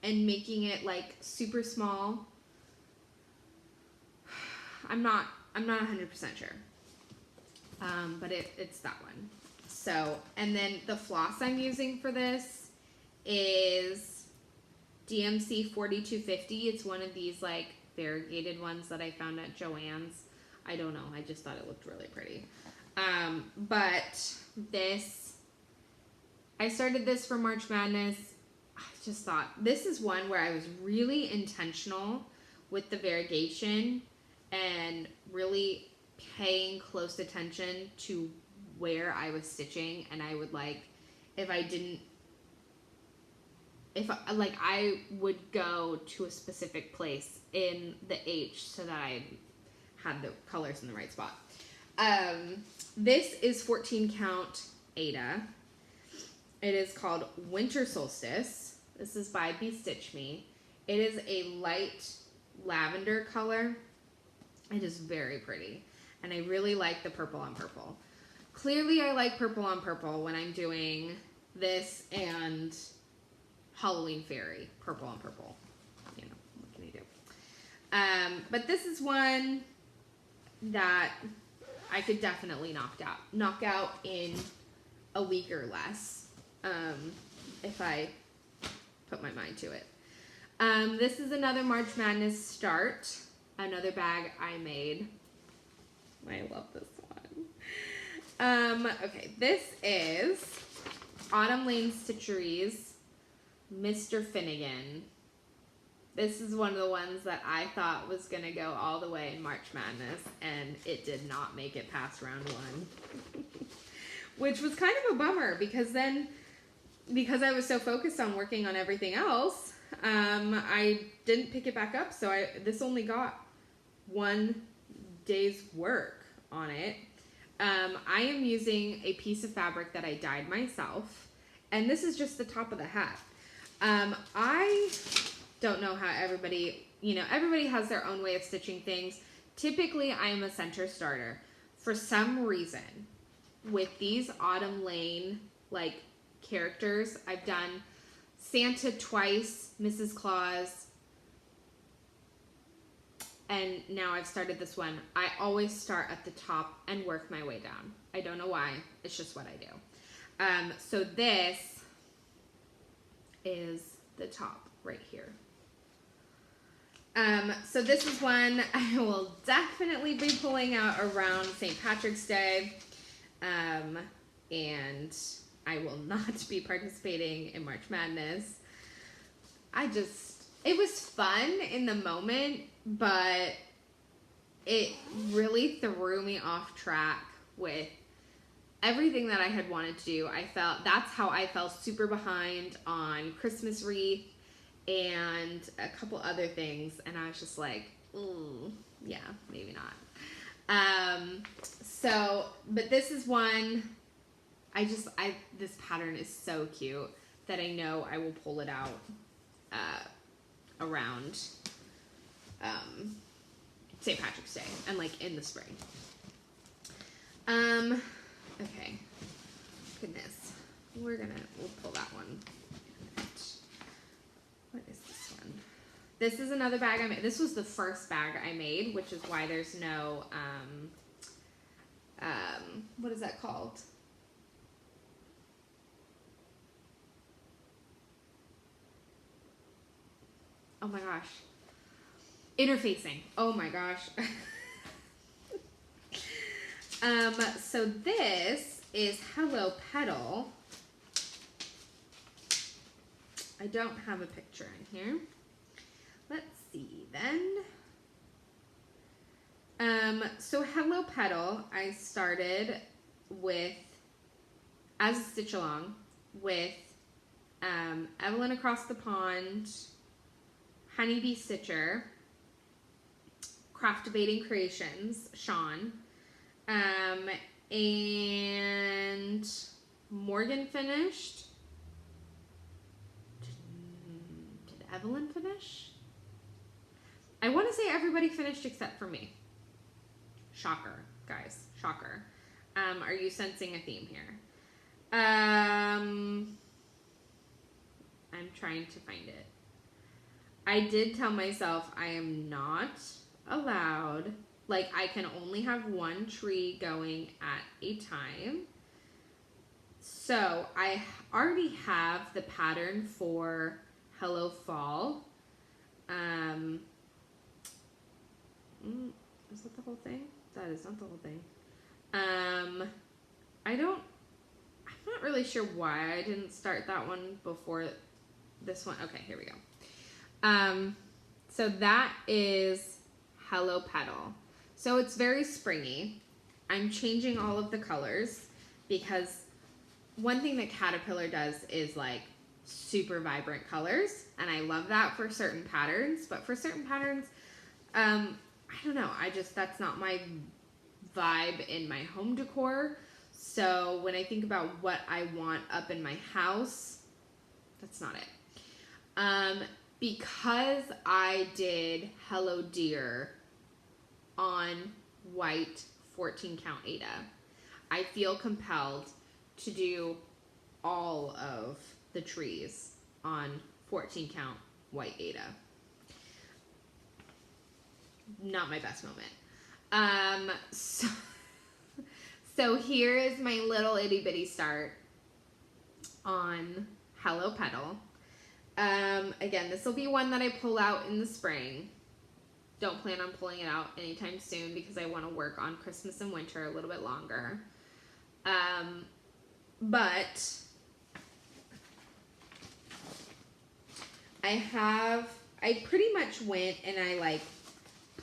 making it like super small. I'm not 100% sure, but it's that one. So, and then the floss I'm using for this is DMC 4250. It's one of these like variegated ones that I found at Joann's. I don't know, I just thought it looked really pretty. But this, I started this for March Madness. I just thought this is one where I was really intentional with the variegation and really paying close attention to where I was stitching, and I would like, I would go to a specific place in the H so that I had the colors in the right spot. This is 14 count Ada, It is called Winter Solstice. This is by Bestitch Me. It is a light lavender color. It is very pretty. And I really like the purple on purple. Clearly I like purple on purple when I'm doing this and Halloween Fairy. Purple on purple. You know, what can you do? But this is one that I could definitely knock out in a week or less, if I put my mind to it. This is another March Madness start, another bag I made. I love this one. Okay, this is Autumn Lane Stitcheries, Mr. Finnegan. This is one of the ones that I thought was going to go all the way in March Madness, and it did not make it past round one. Which was kind of a bummer, because I was so focused on working on everything else, I didn't pick it back up, so this only got 1 day's work on it. I am using a piece of fabric that I dyed myself, and this is just the top of the hat. I don't know how everybody has their own way of stitching things. Typically, I am a center starter. For some reason, with these Autumn Lane, like, characters, I've done Santa twice, Mrs. Claus, and now I've started this one. I always start at the top and work my way down. I don't know why. It's just what I do. So this is the top right here. So this is one I will definitely be pulling out around St. Patrick's Day. And I will not be participating in March Madness. It was fun in the moment, but it really threw me off track with everything that I had wanted to do. That's how I fell super behind on Christmas wreath and a couple other things, and I was just like, yeah, maybe not. But this is one, this pattern is so cute that I know I will pull it out, around, St. Patrick's Day and like in the spring. Okay, goodness, we'll pull that one. What is this one? This is another bag I made. This was the first bag I made, which is why there's no, what is that called? Oh my gosh. Interfacing. Oh my gosh. So this is Hello Petal. I don't have a picture in here. Let's see then. So Hello Petal, I started with, as a stitch along, with Evelyn Across the Pond, Honeybee Stitcher, Craftivating Creations, Sean, and Morgan finished. Did Evelyn finish? I want to say everybody finished except for me. Shocker, guys. Shocker. Are you sensing a theme here? I'm trying to find it. I did tell myself I am not allowed, like, I can only have one tree going at a time. So I already have the pattern for Hello Fall. Is that the whole thing? That is not the whole thing. I'm not really sure why I didn't start that one before this one. Okay, here we go. So that is Hello Petal. So it's very springy. I'm changing all of the colors because one thing that Caterpillar does is like super vibrant colors, and I love that for certain patterns, but for certain patterns, I don't know, that's not my vibe in my home decor. So when I think about what I want up in my house, that's not it. Because I did Hello Dear on white 14 count Aida, I feel compelled to do all of the trees on 14 count white Aida. Not my best moment. So here is my little itty bitty start on Hello Petal. Again, this will be one that I pull out in the spring. Don't plan on pulling it out anytime soon because I want to work on Christmas and winter a little bit longer. But I pretty much went and I like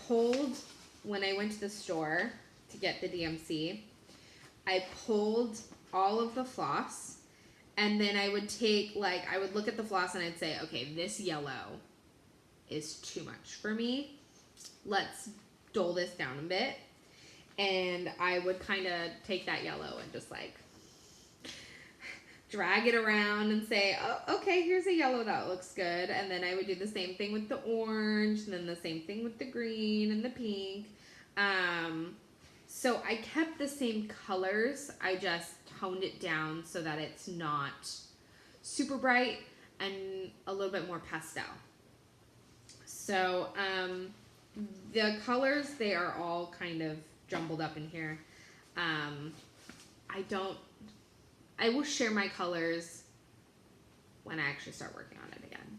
pulled, when I went to the store to get the DMC, I pulled all of the floss, and then I would take, like, I would look at the floss and I'd say, okay, this yellow is too much for me. Let's dull this down a bit. And I would kind of take that yellow and just like drag it around and say, oh, okay, here's a yellow that looks good. And then I would do the same thing with the orange, and then the same thing with the green and the pink. So I kept the same colors. I just toned it down so that it's not super bright and a little bit more pastel. So the colors, they are all kind of jumbled up in here. I will share my colors when I actually start working on it again,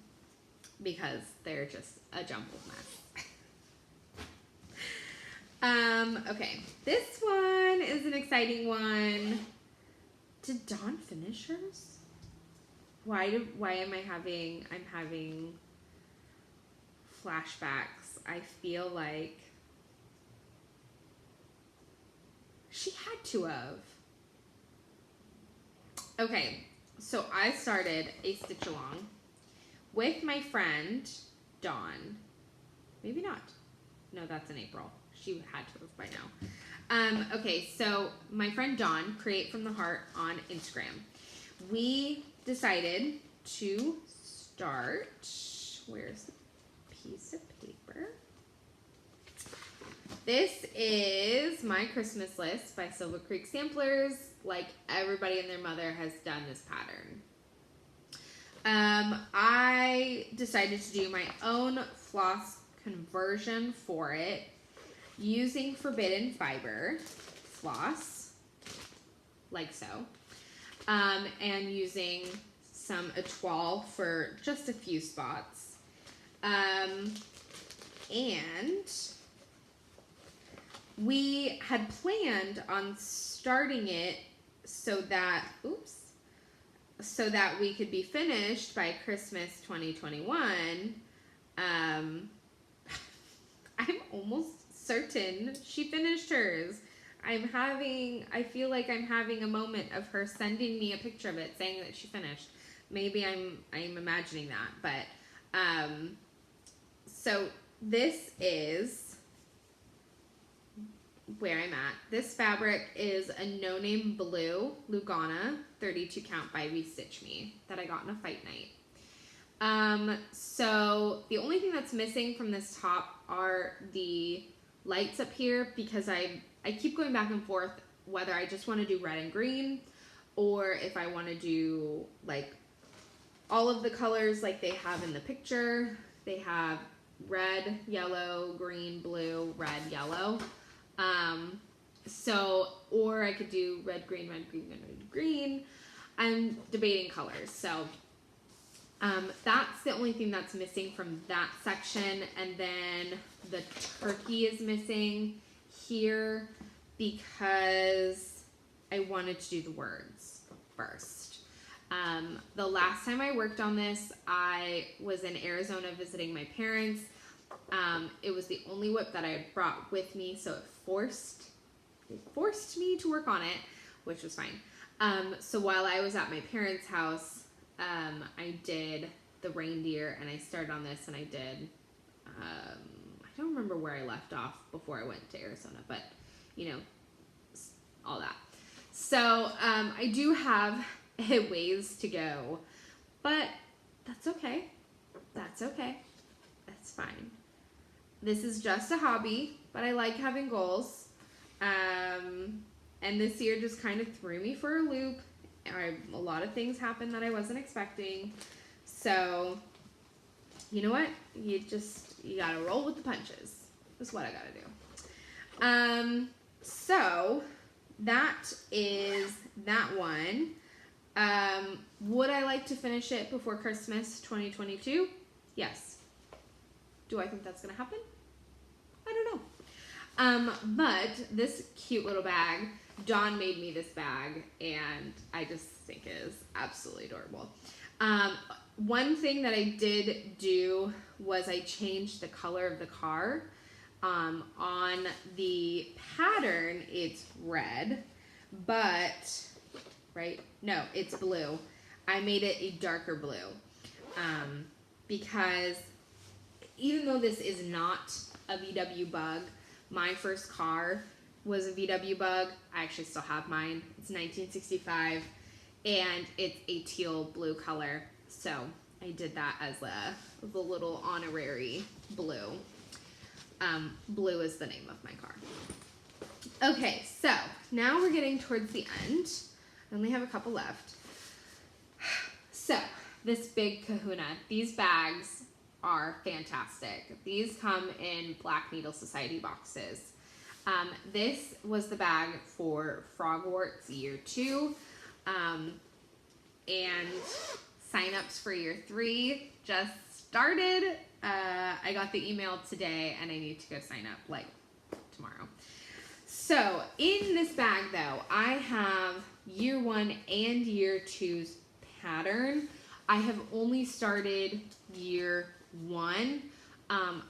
because they're just a jumbled mess. Okay, this one is an exciting one. Did Dawn finish hers? Why am I'm having flashbacks? I feel like she had to have. Okay, so I started a stitch along with my friend Dawn. Maybe not. No, that's in April. She had to have by now. Okay, so my friend Dawn, Create from the Heart on Instagram. We decided to start, where's the piece of paper? This is my Christmas list by Silver Creek Samplers. Like, everybody and their mother has done this pattern. I decided to do my own floss conversion for it using Forbidden Fiber floss, like so, and using some étoile for just a few spots. And we had planned on starting it so that we could be finished by Christmas 2021. I'm almost certain she finished hers. I feel like I'm having a moment of her sending me a picture of it saying that she finished. Maybe I'm imagining that, but so this is where I'm at. This fabric is a No Name Blue Lugana 32 count by We Stitch Me that I got in a fight night. So the only thing that's missing from this top are the lights up here, because I keep going back and forth whether I just want to do red and green, or if I want to do like all of the colors like they have in the picture. They have red, yellow, green, blue, red, yellow. Or I could do red, green, red, green, red, red, green. I'm debating colors. So that's the only thing that's missing from that section. And then the turkey is missing here because I wanted to do the words first. The last time I worked on this, I was in Arizona visiting my parents. It was the only whip that I had brought with me, so it forced me to work on it, which was fine. So while I was at my parents' house, I did the reindeer, and I started on this, and I did, I don't remember where I left off before I went to Arizona, but, you know, all that. So I do have a ways to go, but that's okay. That's okay. That's fine. This is just a hobby, but I like having goals. And this year just kind of threw me for a loop. A lot of things happened that I wasn't expecting. So, you know what? You gotta roll with the punches. That's what I gotta do. So that is that one. Would I like to finish it before Christmas 2022? Yes. Do I think that's gonna happen? I don't know. But this cute little bag, Dawn made me this bag, and I just think it is absolutely adorable. One thing that I did do was I changed the color of the car. On the pattern, it's red, but, right? No, it's blue. I made it a darker blue, because even though this is not a VW Bug, my first car was a VW Bug. I actually still have mine. It's 1965, and it's a teal blue color. So I did that as the little honorary blue. Blue is the name of my car. Okay, so now we're getting towards the end. I only have a couple left. So this big kahuna, these bags are fantastic. These come in Black Needle Society boxes. This was the bag for Frogwarts year 2. And sign-ups for year 3 just started. I got the email today and I need to go sign up like tomorrow. So in this bag though, I have year 1 and year 2's pattern. I have only started year 1. I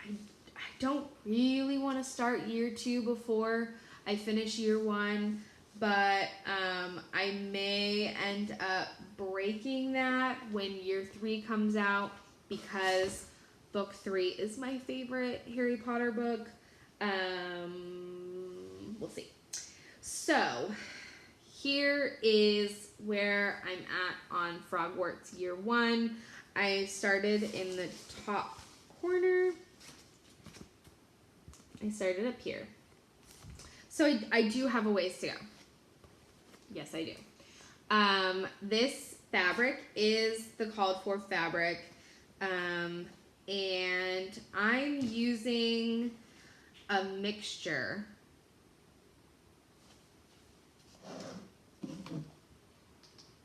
don't really want to start year 2 before I finish year 1, but I may end up breaking that when year 3 comes out, because book 3 is my favorite Harry Potter book. We'll see. So here is where I'm at on Frogwarts year 1. I started in the top corner. I started up here. So I do have a ways to go. Yes, I do. This fabric is the called for fabric. And I'm using a mixture.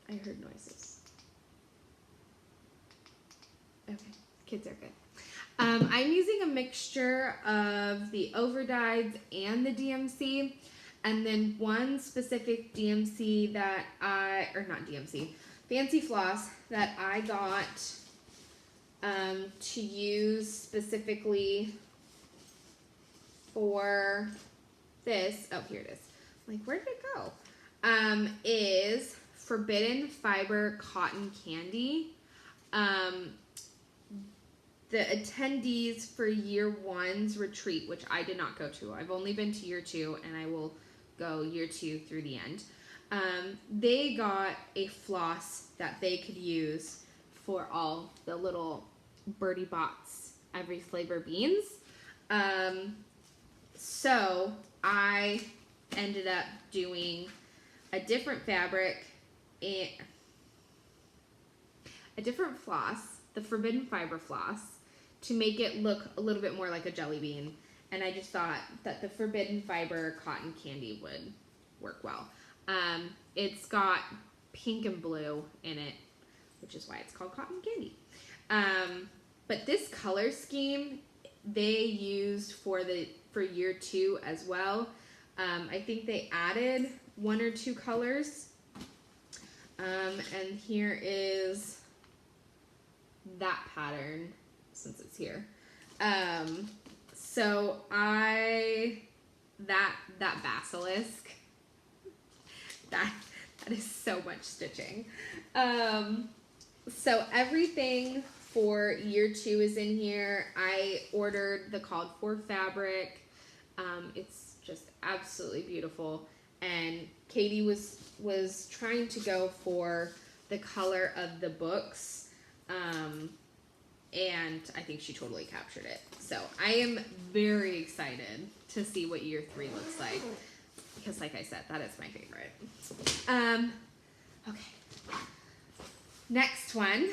I heard noises. Okay, kids are good. I'm using a mixture of the overdyes and the DMC, and then one specific DMC that Fancy Floss that I got to use specifically for this. Oh, here it is. Like, where did it go? Is Forbidden Fiber Cotton Candy. The attendees for year 1's retreat, which I did not go to. I've only been to year 2, and I will go year 2 through the end. They got a floss that they could use for all the little Birdie Bots every flavor beans. So I ended up doing a different fabric and a different floss, the Forbidden Fiber floss, to make it look a little bit more like a jelly bean. And I just thought that the Forbidden Fiber Cotton Candy would work well. It's got pink and blue in it, which is why it's called cotton candy. But this color scheme they used for year 2 as well. I think they added 1 or 2 colors. And here is that pattern, since it's here. So that basilisk, that is so much stitching. So everything for year 2 is in here. I ordered the called for fabric. It's just absolutely beautiful. and Katie was trying to go for the color of the books, and I think she totally captured it. So I am very excited to see what year 3 looks like, because like I said, that is my favorite. Okay. Next one,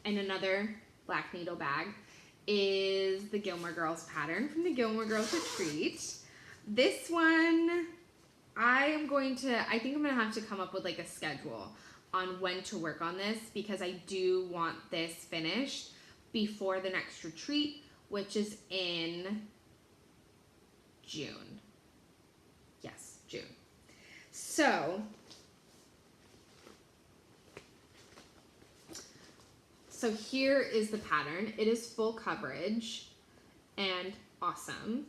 in another black needle bag, is the Gilmore Girls pattern from the Gilmore Girls Retreat. This one, I think I'm gonna have to come up with like a schedule on when to work on this, because I do want this finished before the next retreat, which is in June. Yes, June. So here is the pattern. It is full coverage and awesome.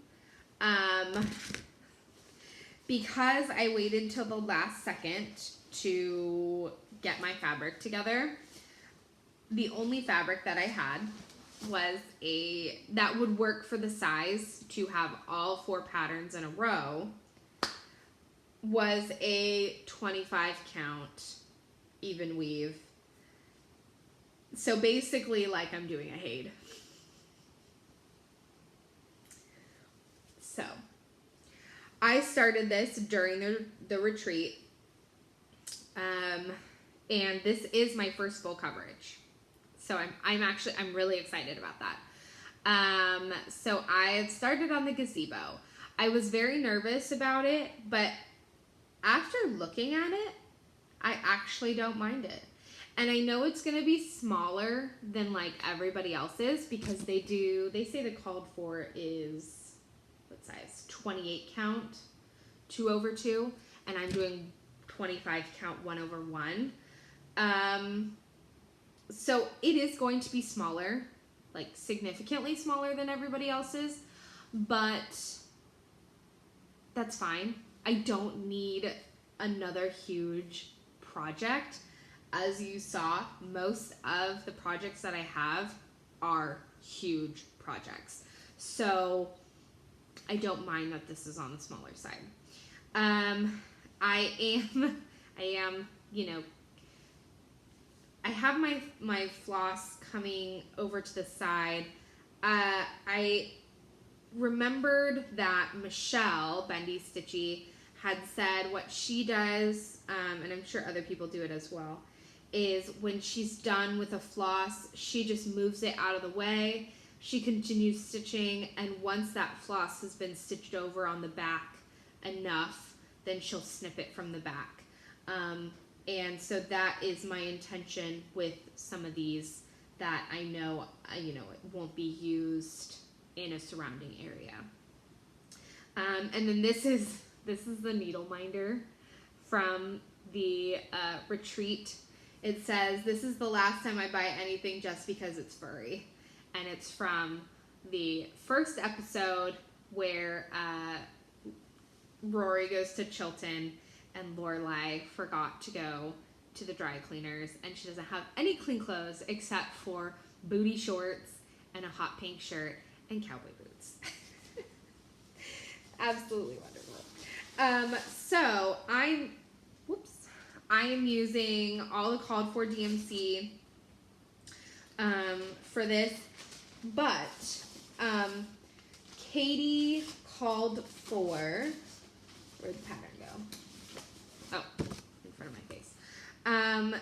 Because I waited till the last second to get my fabric together, the only fabric that I had was that would work for the size to have all 4 patterns in a row, was a 25 count even weave. So basically, like, I'm doing a Haid. So I started this during the retreat, and this is my first full coverage. So I'm really excited about that. So I had started on the gazebo. I was very nervous about it, but after looking at it, I actually don't mind it. And I know it's gonna be smaller than like everybody else's, because they say the called for is, what size? 28 count, 2/2, and I'm doing 25 count 1/1. So it is going to be smaller, like significantly smaller than everybody else's, but that's fine. I don't need another huge project. As you saw, most of the projects that I have are huge projects. So I don't mind that this is on the smaller side. I am, I have my floss coming over to the side. I remembered that Michelle, Bendy Stitchy, had said what she does, and I'm sure other people do it as well, is when she's done with a floss, she just moves it out of the way. She continues stitching, and once that floss has been stitched over on the back enough, then she'll snip it from the back. And so that is my intention with some of these, that I know, it won't be used in a surrounding area. And then this is the needle minder from the retreat. It says, "This is the last time I buy anything just because it's furry." And it's from the first episode where Rory goes to Chilton and Lorelai forgot to go to the dry cleaners, and she doesn't have any clean clothes except for booty shorts and a hot pink shirt and cowboy boots. Absolutely wonderful. So I am using all the called for DMC for this, but Katie called for, where'd the pattern go? Oh, in front of my face.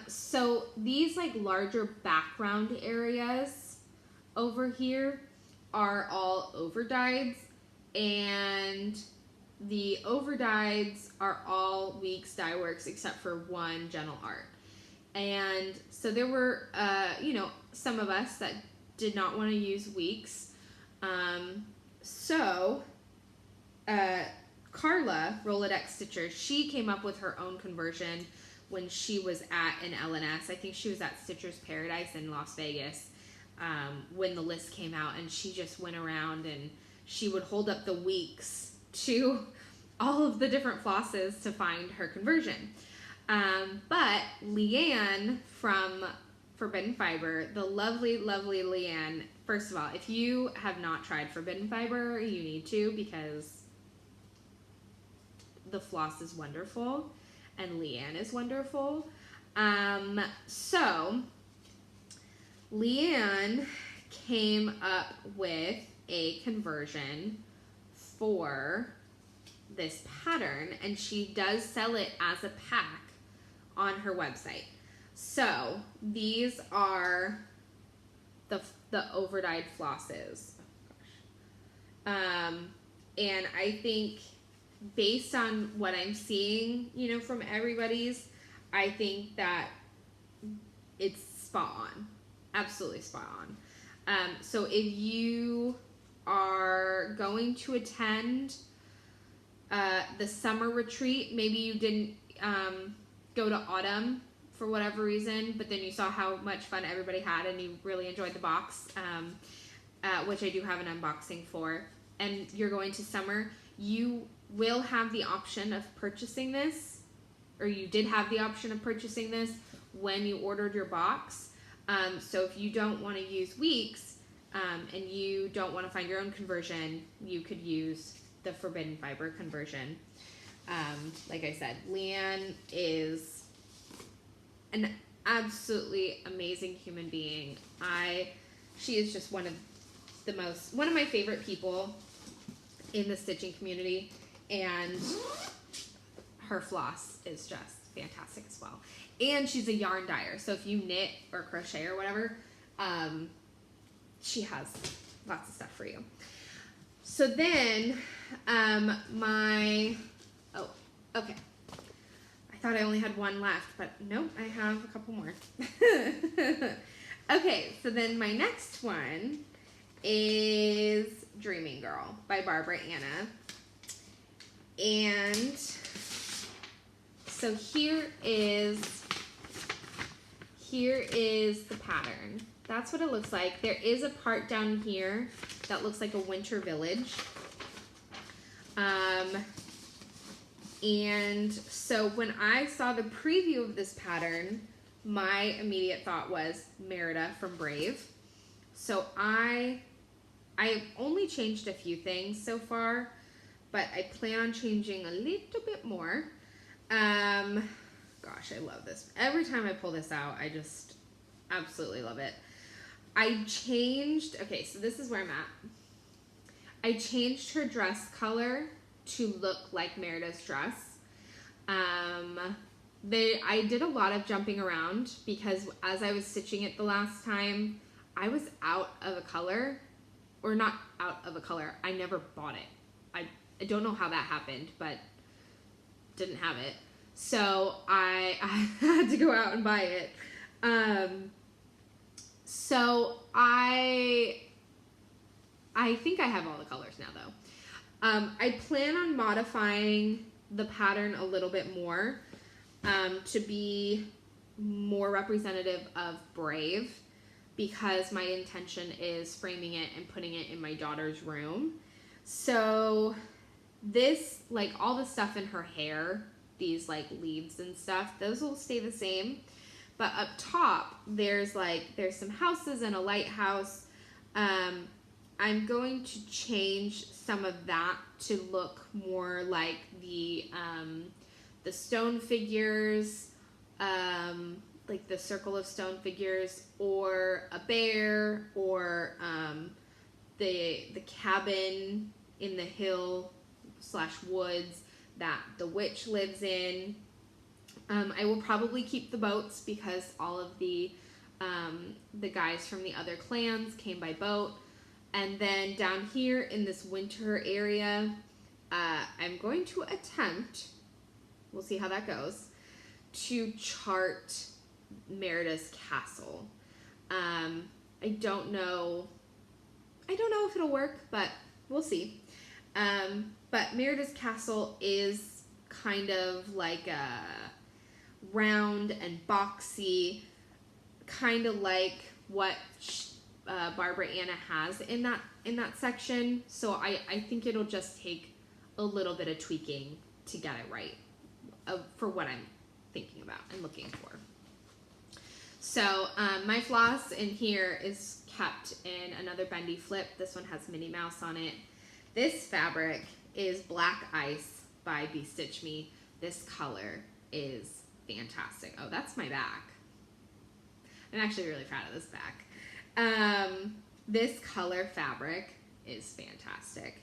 So these like larger background areas over here are all overdyes, and the overdyes are all Weeks Dye Works except for one Gentle Art. And so there were, some of us that did not want to use Weeks. So Carla, Rolodex Stitcher, she came up with her own conversion when she was at an LNS. I think she was at Stitcher's Paradise in Las Vegas when the list came out, and she just went around and she would hold up the Weeks to all of the different flosses to find her conversion. But Leanne from Forbidden Fiber, the lovely, lovely Leanne, first of all, if you have not tried Forbidden Fiber, you need to, because the floss is wonderful and Leanne is wonderful. So Leanne came up with a conversion for this pattern, and she does sell it as a pack on her website. So these are the overdyed flosses. And I think based on what I'm seeing, you know, from everybody's, I think that it's spot on. Absolutely spot on. So if you are going to attend the summer retreat, maybe you didn't go to autumn for whatever reason, but then you saw how much fun everybody had and you really enjoyed the box, which I do have an unboxing for, and you're going to summer, you will have the option of purchasing this, or you did have the option of purchasing this when you ordered your box. So if you don't want to use weeks and you don't want to find your own conversion, you could use the Forbidden Fiber conversion. Like I said, Leanne is an absolutely amazing human being. She is just one of my favorite people in the stitching community, and her floss is just fantastic as well. And she's a yarn dyer, so if you knit or crochet or whatever, she has lots of stuff for you. So then, okay. I thought I only had one left, but nope, I have a couple more. Okay, so then my next one is Dreaming Girl by Barbara Anna. And so here is the pattern. That's what it looks like. There is a part down here that looks like a winter village. And so when I saw the preview of this pattern, my immediate thought was Merida from Brave. So I've only changed a few things so far, but I plan on changing a little bit more. Gosh, I love this. Every time I pull this out, I just absolutely love it. Okay, so this is where I'm at. I changed her dress color to look like Merida's dress. I did a lot of jumping around because as I was stitching it the last time, I was out of a color, or not out of a color. I never bought it. I don't know how that happened, but didn't have it. So I had to go out and buy it. So I think I have all the colors now though. I plan on modifying the pattern a little bit more to be more representative of Brave, because my intention is framing it and putting it in my daughter's room. So this, like all the stuff in her hair, these like leaves and stuff, those will stay the same. But up top, there's some houses and a lighthouse. I'm going to change some of that to look more like the stone figures, like the circle of stone figures, or a bear, or the cabin in the hill / woods that the witch lives in. I will probably keep the boats because all of the guys from the other clans came by boat. And then down here in this winter area, I'm going to attempt, we'll see how that goes, to chart Merida's castle. I don't know if it'll work, but we'll see. But Merida's castle is kind of like a round and boxy, kind of like what Barbara Anna has in that section. So I think it'll just take a little bit of tweaking to get it right for what I'm thinking about and looking for. So my floss in here is kept in another bendy flip. This one has Minnie Mouse on it. This fabric is black ice. by Be Stitch Me. This color is fantastic. Oh, that's my back. I'm actually really proud of this back. This color fabric is fantastic.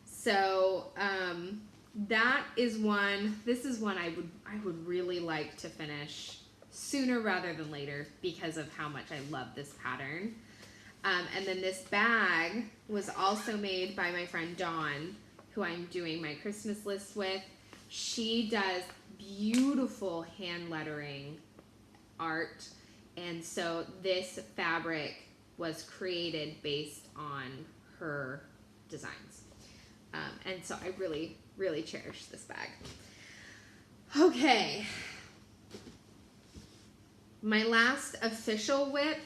So that is one. This is one I would really like to finish sooner rather than later because of how much I love this pattern. And then this bag was also made by my friend Dawn, who I'm doing my Christmas list with. She does beautiful hand lettering art, and so this fabric was created based on her designs. And so I really, really cherish this bag. Okay. My last official whip,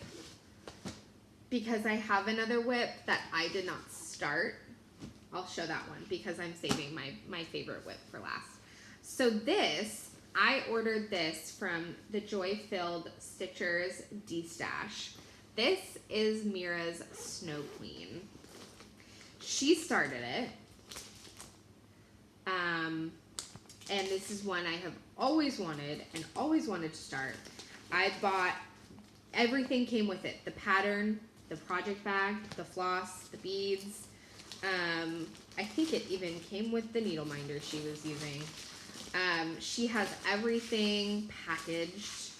because I have another whip that I did not start. I'll show that one because I'm saving my favorite whip for last. So this, I ordered this from the Joy Filled Stitchers D-Stash. This is Mira's Snow Queen. She started it. And this is one I have always wanted to start. I bought, everything came with it. The pattern, the project bag, the floss, the beads. I think it even came with the needle minder she was using. She has everything packaged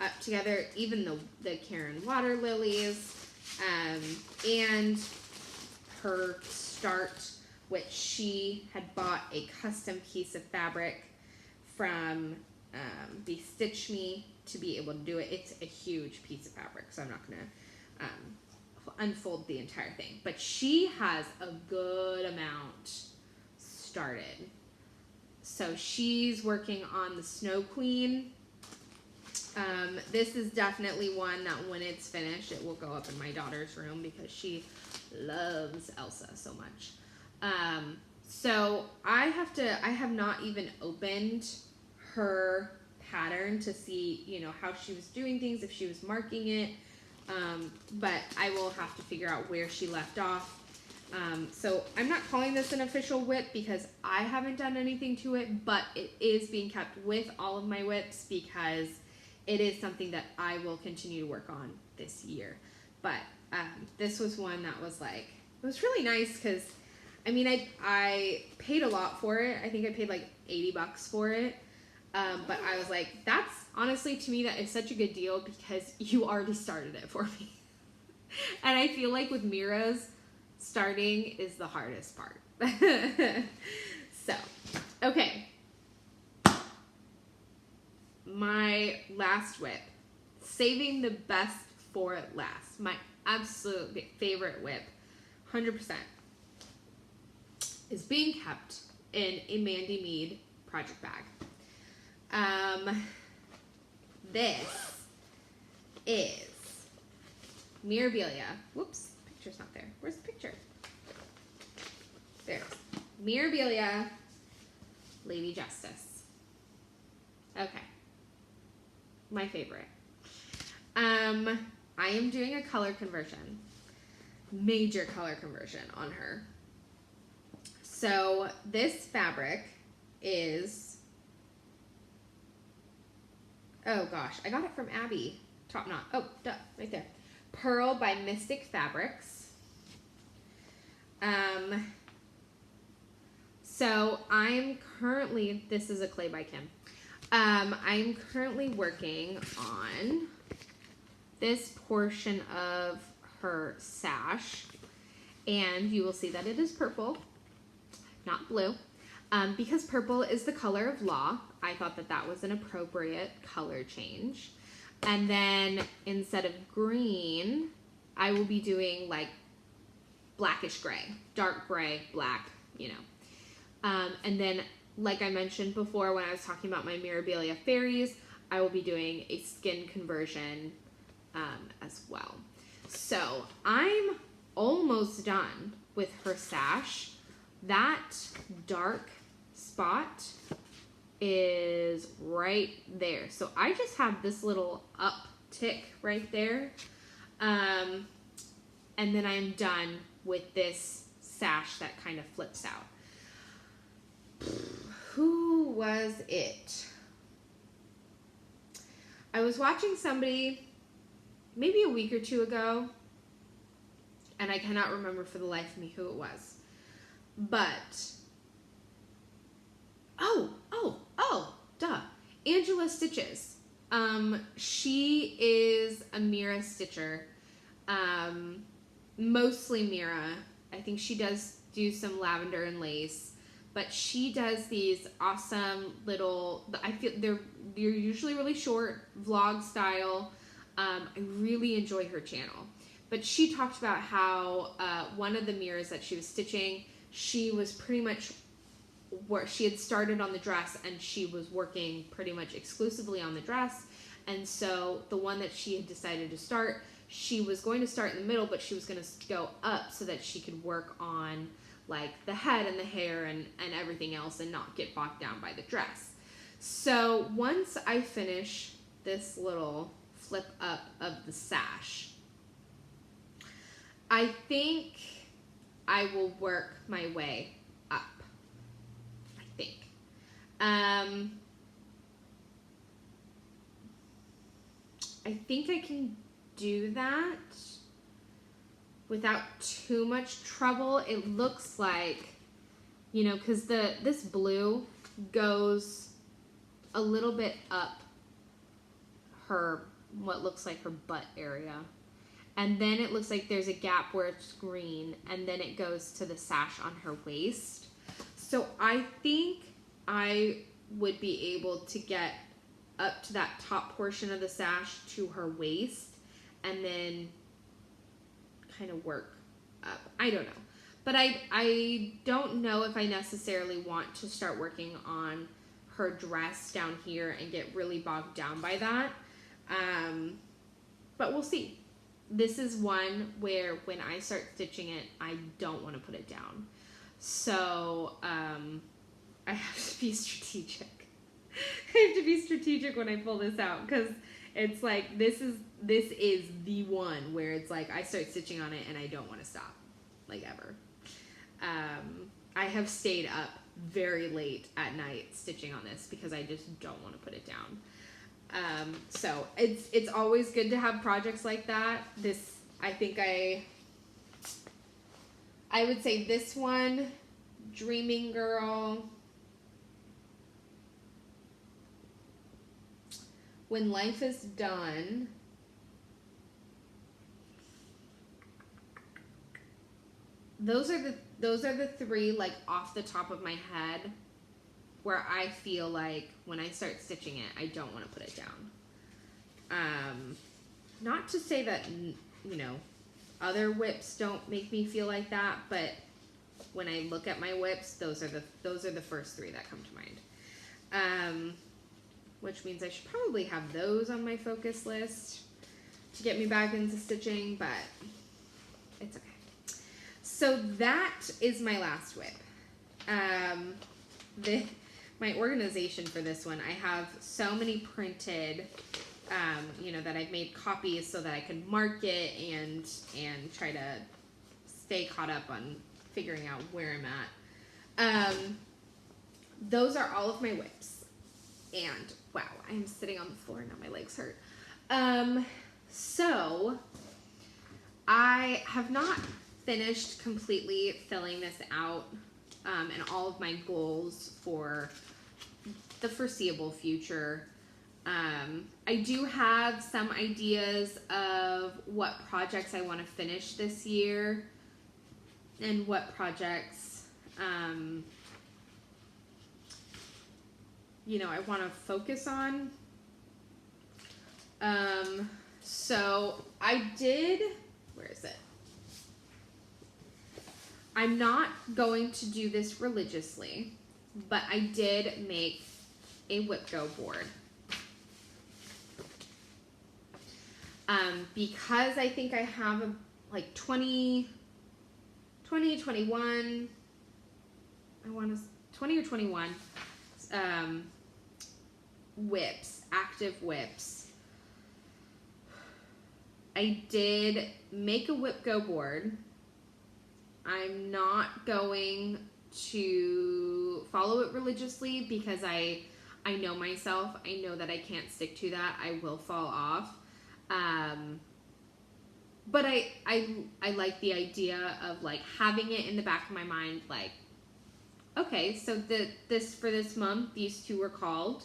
up together, even the Karen water lilies, and her start, which she had bought a custom piece of fabric from Be Stitch Me to be able to do it. It's a huge piece of fabric, so I'm not going to unfold the entire thing. But she has a good amount started. So she's working on the Snow Queen. This is definitely one that when it's finished, it will go up in my daughter's room because she loves Elsa so much. So I have not even opened her pattern to see, you know, how she was doing things, if she was marking it. But I will have to figure out where she left off. So I'm not calling this an official whip because I haven't done anything to it, but it is being kept with all of my whips because it is something that I will continue to work on this year. But this was one that was like, it was really nice because, I mean, I paid a lot for it. I think I paid like $80 for it. But I was like, that's honestly, to me, that is such a good deal because you already started it for me. And I feel like with Mira's, starting is the hardest part. So, okay. My last whip, saving the best for last. My absolute favorite whip, 100%, is being kept in a Mandy Mead project bag. This is Mirabilia. Whoops, picture's not there. Where's the picture? There it is. Mirabilia Lady Justice. Okay. My favorite. I am doing a color conversion. Major color conversion on her. So this fabric is, oh gosh, I got it from Abby. Top knot. Oh, duh, right there. Pearl by Mystic Fabrics. So I'm currently, this is a clay by Kim. I'm currently working on this portion of her sash, and you will see that it is purple, not blue. Because purple is the color of law, I thought that that was an appropriate color change. And then instead of green, I will be doing like blackish gray, dark gray, black, you know. And then, like I mentioned before when I was talking about my Mirabilia fairies, I will be doing a skin conversion as well. So I'm almost done with her sash. That dark spot is right there. So I just have this little uptick right there. And then I'm done with this sash that kind of flips out. Who was it? I was watching somebody maybe a week or two ago, and I cannot remember for the life of me who it was. But, duh. Angela Stitches. She is a Mira stitcher. Mostly Mira. I think she does do some lavender and lace. But she does these awesome little, I feel they're usually really short, vlog style. I really enjoy her channel. But she talked about how one of the mirrors that she was stitching, she was pretty much, she had started on the dress and she was working pretty much exclusively on the dress. And so the one that she had decided to start, she was going to start in the middle, but she was going to go up so that she could work on like the head and the hair and everything else and not get bogged down by the dress. So once I finish this little flip up of the sash, I think I will work my way up. I think. I think I can do that without too much trouble. It looks like, you know, because this blue goes a little bit up her, what looks like her butt area. And then it looks like there's a gap where it's green, and then it goes to the sash on her waist. So I think I would be able to get up to that top portion of the sash to her waist, and then kind of work up. I don't know. But I don't know if I necessarily want to start working on her dress down here and get really bogged down by that. But we'll see. This is one where when I start stitching it, I don't want to put it down. So I have to be strategic. I have to be strategic when I pull this out, because it's like this is the one where it's like I start stitching on it and I don't want to stop, like ever. I have stayed up very late at night stitching on this because I just don't want to put it down. So it's always good to have projects like that. This, I think I would say this one, Dreaming Girl, When Life is Done, those are the three, like, off the top of my head where I feel like when I start stitching it, I don't want to put it down. Not to say that, you know, other whips don't make me feel like that, but when I look at my whips, those are the first three that come to mind. Which means I should probably have those on my focus list to get me back into stitching, but it's okay. So that is my last whip. My organization for this one, I have so many printed, you know, that I've made copies so that I can mark it and try to stay caught up on figuring out where I'm at. Those are all of my whips. And wow, I'm sitting on the floor now, my legs hurt. So I have not finished completely filling this out, and all of my goals for the foreseeable future. I do have some ideas of what projects I want to finish this year and what projects, you know, I want to focus on. So I did, where is it? I'm not going to do this religiously, but I did make a Whip Go board. Because I think I have like 20, 21, I want to, 20 or 21 whips, active whips. I did make a Whip Go board. I'm not going to to follow it religiously because I know myself. I know that I can't stick to that. I will fall off. But I like the idea of like having it in the back of my mind, like, okay, so for this month, these two were called.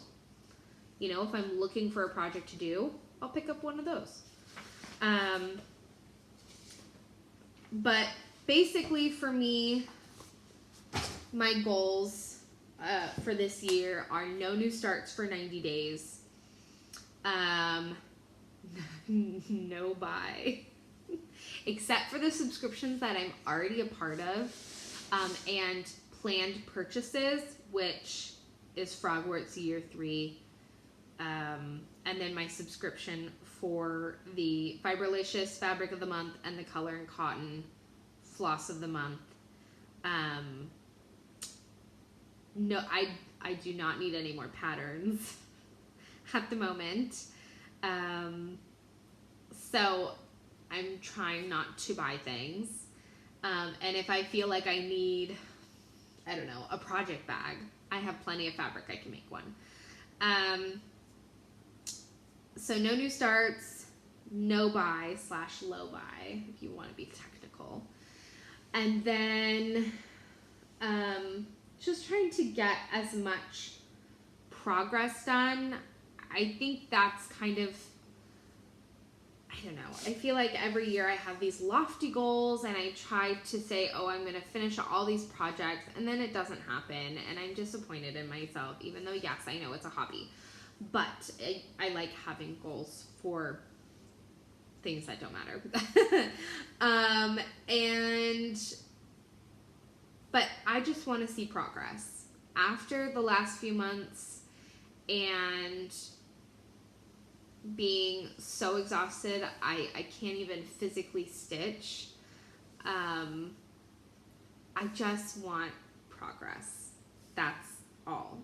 You know, if I'm looking for a project to do, I'll pick up one of those. But basically for me, my goals for this year are no new starts for 90 days. No buy. Except for the subscriptions that I'm already a part of, and planned purchases, which is Frogwarts Year 3, and then my subscription for the Fiberlicious Fabric of the Month and the Color and Cotton Floss of the Month. No, I do not need any more patterns at the moment. So I'm trying not to buy things. And if I feel like I need, I don't know, a project bag, I have plenty of fabric. I can make one. So no new starts, no buy / low buy, if you want to be technical. And then just trying to get as much progress done. I think that's kind of, I don't know. I feel like every year I have these lofty goals and I try to say, oh, I'm going to finish all these projects, and then it doesn't happen and I'm disappointed in myself, even though, yes, I know it's a hobby. But I like having goals for things that don't matter. But I just want to see progress. After the last few months and being so exhausted, I can't even physically stitch. I just want progress. That's all.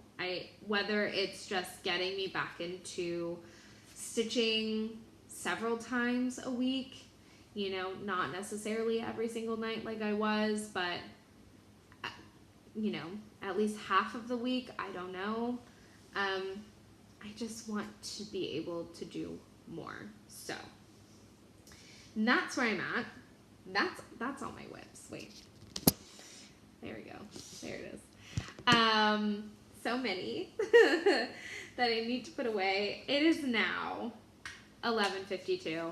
Whether it's just getting me back into stitching several times a week, you know, not necessarily every single night like I was, but you know, at least half of the week, I don't know. I just want to be able to do more. So that's where I'm at. That's all my whips. Wait. There we go. There it is. So many that I need to put away. It is now 11:52.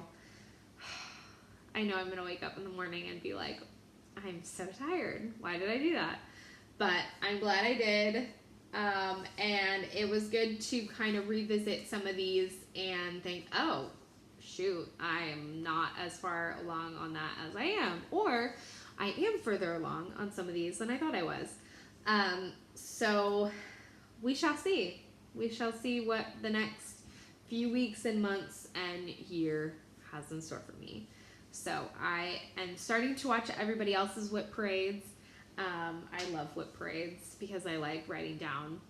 I know I'm going to wake up in the morning and be like, I'm so tired. Why did I do that? But I'm glad I did. And it was good to kind of revisit some of these and think, oh, shoot, I'm not as far along on that as I am. Or I am further along on some of these than I thought I was. So we shall see. We shall see what the next few weeks and months and year has in store for me. So I am starting to watch everybody else's Wip Parades. I love Wip Parades because I like writing down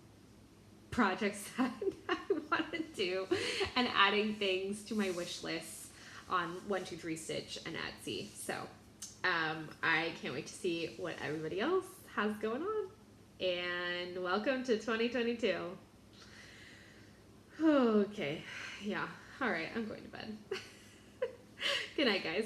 projects that I want to do and adding things to my wish lists on 123stitch and Etsy. So I can't wait to see what everybody else has going on. And welcome to 2022. Okay, yeah. All right, I'm going to bed. Good night, guys.